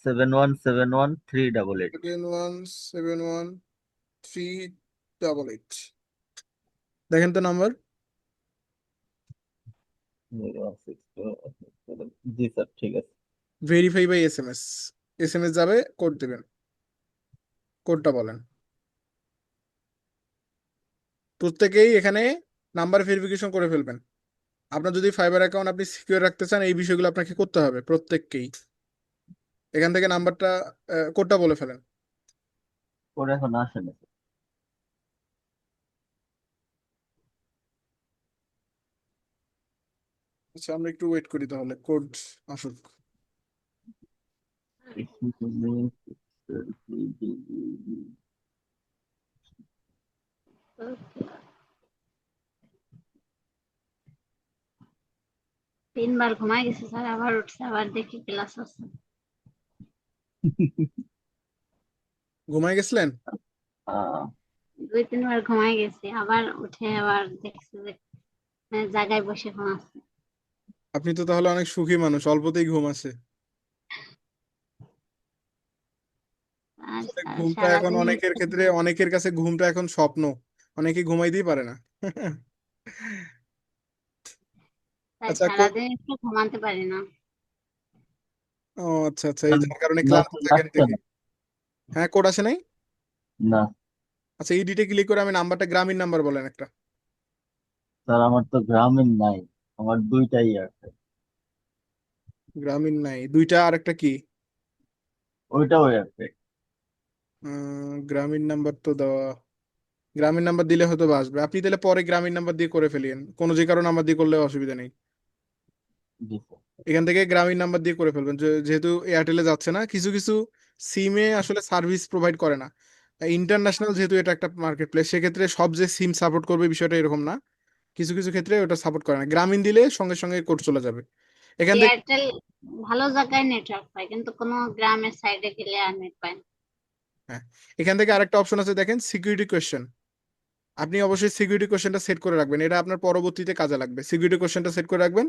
7171388। 7171388। দেখেন তো নাম্বার। 0162। জি স্যার, ঠিক আছে। ভেরিফাই বাই এসএমএস, এসএমএস যাবে, কোড দেবেন। কোডটা বলেন। প্রত্যেকেই এখানে নাম্বার ভেরিফিকেশন করে ফেলবেন। আপনার যদি ফাইবার অ্যাকাউন্ট আপনি সিকিউর রাখতে চান এই বিষয়গুলো আপনাকে করতে হবে প্রত্যেককেই। এখান থেকে নাম্বারটা, কোডটা বলে ফেলেন। ওর এখন আসে না স্যার। আচ্ছা আমরা একটু ওয়েট করি তাহলে কোড আসুক। Okay. 3 বার ঘুমাই গেছে স্যার, আবার উঠছে, আবার দেখি ক্লাস আছে। ঘুমাই গেছিলেন? 2-3 বার ঘুমাই গেছি, আবার উঠে আবার দেখছি যে জায়গায় বসে ঘুমাচ্ছে। আপনি তো তাহলে অনেক সুখী মানুষ, অল্পতেই ঘুম আসে। আর আসলে ঘুমটা এখন সারাদিন অনেকের ক্ষেত্রে, অনেকের কাছে ঘুমটা এখন স্বপ্ন। অনেকে ঘুমাইতেই পারে না। তাই আচ্ছা সারাদিন একটু ঘুমাতে পারি না। ও আচ্ছা আচ্ছা, এই যার কারণে ক্লান্ত নাচতে থাকেন নাচতে দেখে। না। হ্যাঁ, কোড আসে নাই? না আচ্ছা ইডিটে ক্লিক করে আমি নাম্বারটা, গ্রামীণ নাম্বার বলেন একটা। স্যার, আমার তো গ্রামীণ নাই, আমার দুইটাই আছে। গ্রামীণ নাই, দুইটা আর একটা কি? ওইটাও আছে। গ্রামীণ নাম্বার তো দেওয়া, গ্রামীণ নাম্বার দিলে হয়তো বা আসবে। আপনি তাহলে পরে গ্রামীণ নাম্বার দিয়ে করে ফেলিয়েন, কোনো যে কারো নাম্বার দিয়ে করলে অসুবিধা নেই। জি স্যার। এখান থেকে গ্রামীণ নাম্বার দিয়ে করে ফেলবেন। যেহেতু এয়ারটেলে যাচ্ছে না, কিছু কিছু সিমে আসলে সার্ভিস প্রোভাইড করে না। ইন্টারন্যাশনাল যেহেতু এটা একটা মার্কেট প্লেস, সেক্ষেত্রে সব যে সিম সাপোর্ট করবে বিষয়টা এরকম না। কিছু কিছু ক্ষেত্রে ওটা সাপোর্ট করে না। গ্রামীণ দিলে সঙ্গে সঙ্গে কোড চলে যাবে এখান থেকে। এয়ারটেল ভালো জায়গায় নেটওয়ার্ক পায়, কিন্তু কোনো গ্রামের সাইডে গেলে আর নেট পায় না। হ্যাঁ, এখান থেকে আরেকটা অপশন আছে দেখেন, সিকিউরিটি কোয়েশ্চেন। আপনি অবশ্যই সিকিউরিটি কোশ্চেনটা সেট করে রাখবেন, এটা আপনার পরবর্তীতে কাজে লাগবে। সিকিউরিটি কোশ্চেনটা সেট করে রাখবেন।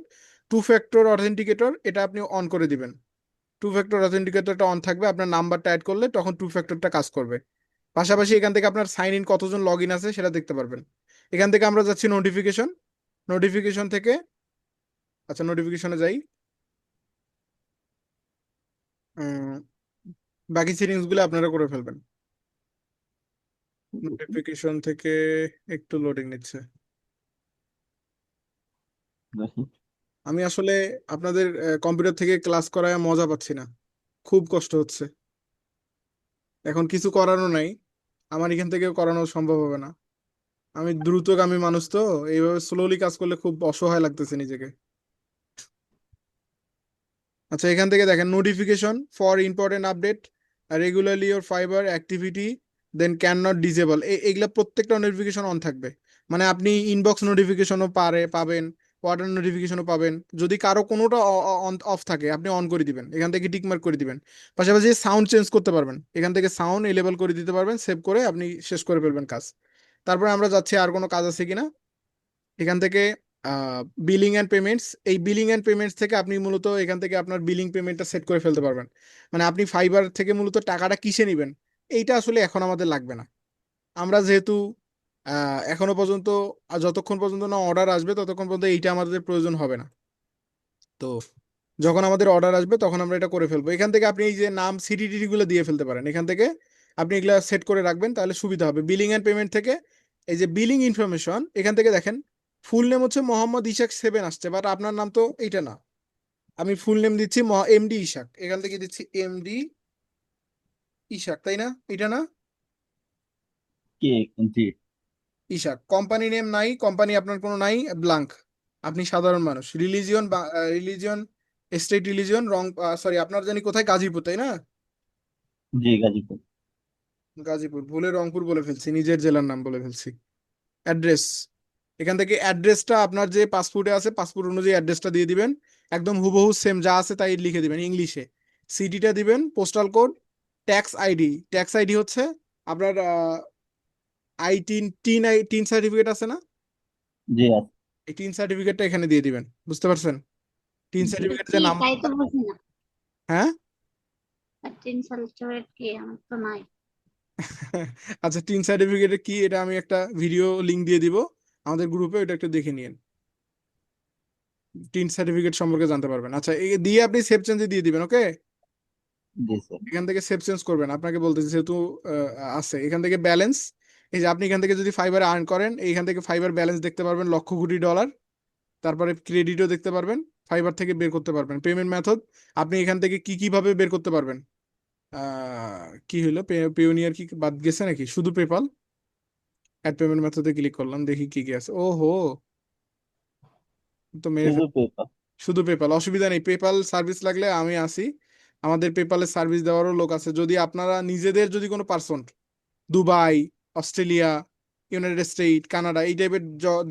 2 ফ্যাক্টর অথেন্টিকেটর এটা আপনি অন করে দিবেন। 2 ফ্যাক্টর অথেন্টিকেটরটা অন থাকবে, আপনার নাম্বারটা অ্যাড করলে তখন 2 ফ্যাক্টরটা কাজ করবে। পাশাপাশি এখান থেকে আপনার সাইন ইন কতজন লগ ইন আছে সেটা দেখতে পারবেন। এখান থেকে আমরা যাচ্ছি নোটিফিকেশন। নোটিফিকেশন থেকে, আচ্ছা নোটিফিকেশনে যাই। উম, বাকি সেটিংস গুলো আপনারা করে ফেলবেন। নোটিফিকেশন থেকে একটু লোডিং নিচ্ছে। দেখি। আমি আসলে আপনাদের কম্পিউটার থেকে ক্লাস করায় মজা পাচ্ছি না, খুব কষ্ট হচ্ছে। এখন কিছু করারও নাই, আমার এখান থেকে করানো সম্ভব হবে না। আমি দ্রুতগামী মানুষ তো, এইভাবে স্লোলি কাজ করলে খুব অসহায় লাগতেছে নিজেকে। আচ্ছা, এখান থেকে দেখেন notification for important update, regularly your fibre activity, then can not disable, এইগুলা প্রত্যেকটা নোটিফিকেশন অন থাকবে। মানে আপনি ইনবক্স নোটিফিকেশনও পাবেন, ওয়াটার নোটিফিকেশনও পাবেন। যদি কারো কোনোটা অফ থাকে আপনি অন করে দিবেন, এখান থেকে টিক মার্ক করে দিবেন। পাশাপাশি সাউন্ড চেঞ্জ করতে পারবেন, এখান থেকে সাউন্ড এলেবল করে দিতে পারবেন, সেভ করে আপনি শেষ করে ফেলবেন কাজ। তারপরে আমরা যাচ্ছি আর কোনো কাজ আছে কিনা। এখান থেকে বিলিং অ্যান্ড পেমেন্টস, এই বিলিং অ্যান্ড পেমেন্টস থেকে আপনি মূলত এখান থেকে আপনার বিলিং পেমেন্টটা সেট করে ফেলতে পারবেন। মানে আপনি ফাইবার থেকে মূলত টাকাটা কিসে নেবেন এইটা আসলে এখন আমাদের লাগবে না। আমরা যেহেতু এখনো পর্যন্ত যতক্ষণ পর্যন্ত না অর্ডার আসবে ততক্ষণ পর্যন্ত এইটা আমাদের প্রয়োজন হবে না। তো যখন আমাদের অর্ডার আসবে তখন আমরা এটা করে ফেলবো। এখান থেকে আপনি এই যে নাম সিটিটি গুলো দিয়ে ফেলতে পারেন, এখান থেকে আপনি এগুলা সেট করে রাখবেন, তাহলে সুবিধা হবে। বিলিং এন্ড পেমেন্ট থেকে এই যে বিলিং ইনফরমেশন, এখান থেকে দেখেন ফুল নেম হচ্ছে মোহাম্মদ ইশাক 7 আসছে, বাট আপনার নাম তো এইটা না। আমি ফুল নেম দিচ্ছি এমডি ইশাক, এখান থেকে দিচ্ছি এমডি ইশাক, তাই না? এটা না? কে? জি। ইশাক। কোম্পানি নেম নাই, কোম্পানি আপনার কোনো নাই, ব্লাঙ্ক। আপনি সাধারণ মানুষ। Religion, religion, state religion, sorry আপনার জানি কোথায়, গাজীপুর, তাই না? জি, গাজীপুর। গাজীপুর ভুলে রংপুর বলে ফেলছি, নিজের জেলার নাম বলে ফেলছি। অ্যাড্রেস, এখান থেকে অ্যাড্রেসটা আপনার যে পাসপোর্টে আছে পাসপোর্ট অনুযায়ী অ্যাড্রেসটা দিয়ে দিবেন, একদম হুবহু সেম যা আছে তাই লিখে দিবেন ইংলিশে। সিটিটা দিবেন, postal code, tax ID. Tax ID হচ্ছে আপনার টিন সার্টিফিকেট আছে না, জি, আছে। এই টিন সার্টিফিকেটটা এখানে দিয়ে দিবেন। বুঝতে পারছেন? টিন জি। সার্টিফিকেট যে কি তাই তো নাম্বারটা। বুঝি না। হ্যাঁ। 13 সাল কি আমার তো নাই। আচ্ছা, টিন সার্টিফিকেটে কি এটা আমি একটা ভিডিও লিংক দিয়ে দিব আমাদের গ্রুপে, ওটা একটু দেখে নিন, টিন সার্টিফিকেট সম্পর্কে জানতে পারবেন। আচ্ছা, এই দিয়ে আপনি সেভ চেঞ্জে দিয়ে দিবেন, ওকে? জি স্যার। এখান থেকে সেভ চেঞ্জ করবেন, আপনাকে বলতেছি যেহেতু আছে। এখান থেকে ব্যালেন্স, এই যে আপনি এখান থেকে যদি ফাইবার আর্ন করেন এইখান থেকে ফাইবার ব্যালেন্স দেখতে পারবেন, লক্ষ কোটি ডলার। তারপরে ক্রেডিটও দেখতে পারবেন, ফাইবার থেকে বের করতে পারবেন। পেমেন্ট মেথড আপনি এখান থেকে কি কিভাবে বের করতে পারবেন। কি হলো, পেওনিয়ার কি বাদ গেছে নাকি, শুধু পেপাল? অ্যাড পেমেন্ট মেথডে ক্লিক করলাম, দেখি কি কি আছে। ওহো, তো মেরে শুধু পেপার? শুধু পেপাল, অসুবিধা নেই। পেপাল সার্ভিস লাগলে আমি আসি, আমাদের পেপালের সার্ভিস দেওয়ারও লোক আছে। যদি আপনারা নিজেদের যদি কোনো person Dubai, Australia, United state, Canada এই টাইপের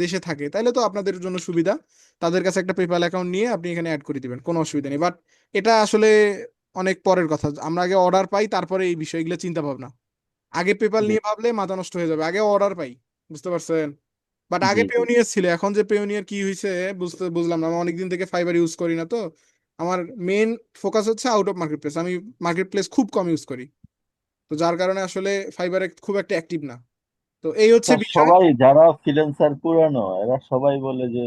দেশে থাকে তাহলে তো আপনাদের জন্য সুবিধা, তাদের কাছে একটা পেপাল অ্যাকাউন্ট নিয়ে আপনি এখানে অ্যাড করে দিবেন, কোনো অসুবিধা নেই। বাট এটা আসলে অনেক পরের কথা, আমরা আগে অর্ডার পাই তারপরে এই বিষয়গুলো চিন্তা ভাবনা। আগে পেপাল জি। নিয়ে ভাবলে মাথা নষ্ট হয়ে যাবে, আগে অর্ডার পাই। বুঝতে পারছেন? বাট আগে জি। পেওনিয়ার ছিল, এখন যে পেওনিয়ার কি হয়েছে বুঝলাম না। আমি অনেকদিন থেকে ফাইবার ইউজ করি না তো, আমার মেইন ফোকাস হচ্ছে আউট অফ মার্কেট প্লেস। আমি মার্কেট প্লেস খুব কম ইউজ করি, তো যার কারণে আসলে ফাইবারে খুব একটা অ্যাক্টিভ না। তো এই হচ্ছে স্যার, বিষয়। সবাই যারা ফ্রিল্যান্সার পুরানো এরা সবাই বলে যে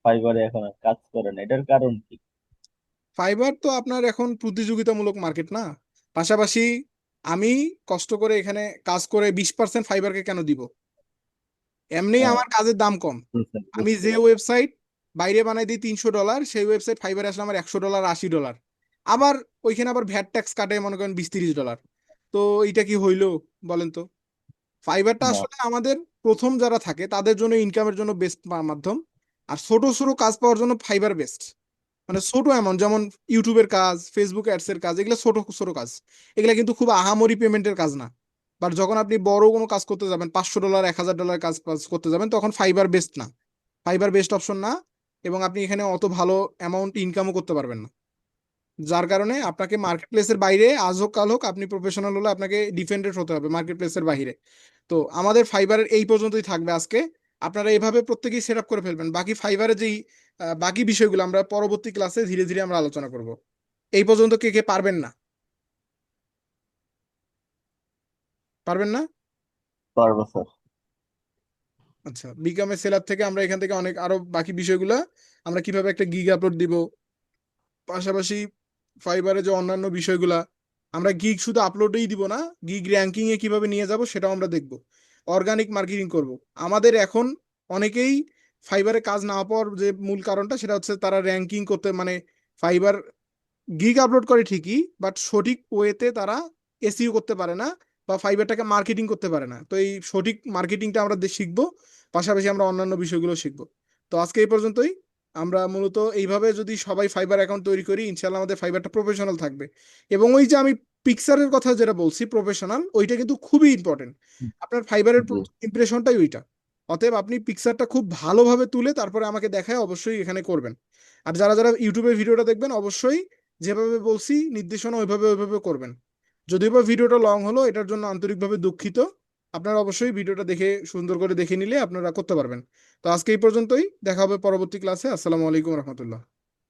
ফাইবারে এখন আর কাজ করে না, এটার কারণ কি? ফাইবার তো আপনার এখন প্রতিযোগিতামূলক মার্কেট না। পাশাপাশি আমি কষ্ট করে এখানে কাজ করে 20% ফাইবারকে কেন দিব? এমনি হ্যাঁ। আমার কাজের দাম কম। জি স্যার, আমি বুঝতে যে পারছি। ওয়েবসাইট বাইরে বানাই দিই $300, সেই ওয়েবসাইট ফাইবারে আসলে আমার $100, $80। আবার ওইখানে আবার ভ্যাট ট্যাক্স কাটে মনে করেন $20-30। তো এইটা কি হইলো বলেন তো? ফাইবারটা না। আসলে আমাদের প্রথম যারা থাকে তাদের জন্য ইনকামের জন্য বেস্ট মাধ্যম। আর ছোট ছোট কাজ পাওয়ার জন্য ফাইবার বেস্ট। মানে ছোট এমন যেমন ইউটিউবের কাজ, ফেসবুক অ্যাডস এর কাজ, এগুলো ছোট ছোট কাজ। এগুলা কিন্তু খুব আহামরি পেমেন্টের কাজ না। বাট যখন আপনি বড় কোনো কাজ করতে যাবেন, $500, $1000 কাজ কাজ করতে যাবেন, তখন ফাইবার বেস্ট না, ফাইবার বেস্ট অপশন না। এবং আপনি এখানে অত ভালো অ্যামাউন্ট ইনকামও করতে পারবেন না। যার কারণে আপনাকে মার্কেট প্লেসের বাইরে, আজ হোক কাল হোক, আপনি প্রফেশনাল হলে আপনাকে ডিফেন্ডেড হতে হবে মার্কেট প্লেসের বাইরে। তো আমাদের ফাইবারের এই পর্যন্তই থাকবে আজকে। আপনারা এভাবে প্রত্যেকেই সেট আপ করে ফেলবেন। বাকি ফাইবারের যেই বাকি বিষয়গুলো আমরা পরবর্তী ক্লাসে ধীরে ধীরে আমরা আলোচনা করব। এই পর্যন্ত কে কে পারবেন না? পারবেন না? পারবো স্যার। আচ্ছা, বিকামের সেলার থেকে আমরা এখান থেকে অনেক আরো বাকি বিষয়গুলো, আমরা কিভাবে একটা গিগ আপলোড দিব, পাশাপাশি ফাইবারে যে অন্যান্য বিষয়গুলা, আমরা গিগ শুধু আপলোডেই দিব না, গিগ র্যাঙ্কিং এ কিভাবে নিয়ে যাব সেটাও আমরা দেখব। অর্গানিক মার্কেটিং করব। আমাদের এখন অনেকেই ফাইবারে কাজ না পাওয়ার যে মূল কারণটা সেটা হচ্ছে তারা র্যাঙ্কিং করতে, মানে ফাইবার গিগ আপলোড করে ঠিকই বাট সঠিক ওয়েতে তারা এসইও করতে পারে না, বা ফাইবারটাকে মার্কেটিং করতে পারে না। তো এই সঠিক মার্কেটিংটা আমরা শিখবো, পাশাপাশি আমরা অন্যান্য বিষয়গুলো শিখবো। তো আজকে এই পর্যন্তই। আমরা মূলত এইভাবে যদি সবাই ফাইবার অ্যাকাউন্ট তৈরি করি, ইনশাল্লাহ আমাদের ফাইবারটা প্রফেশনাল থাকবে। এবং ওই যে আমি পিকচারের কথা যেটা বলছি প্রফেশনাল, ওইটা কিন্তু খুবই ইম্পর্টেন্ট। আপনার ফাইবারের জি ইমপ্রেশনটাই ওইটা। অতএব আপনি পিকচারটা খুব ভালোভাবে তুলে তারপরে আমাকে দেখায় অবশ্যই এখানে করবেন। আর যারা যারা ইউটিউবে ভিডিওটা দেখবেন, অবশ্যই যেভাবে বলছি নির্দেশনা ওইভাবে ওইভাবে করবেন। যদিও বা ভিডিওটা লং হলো, এটার জন্য আন্তরিকভাবে দুঃখিত। আপনারা অবশ্যই ভিডিওটা দেখে সুন্দর করে দেখে নিলে আপনারা করতে পারবেন। তো আজকে এই পর্যন্তই, দেখা হবে পরবর্তী ক্লাসে। আসসালামু আলাইকুম রহমতুল্লাহ।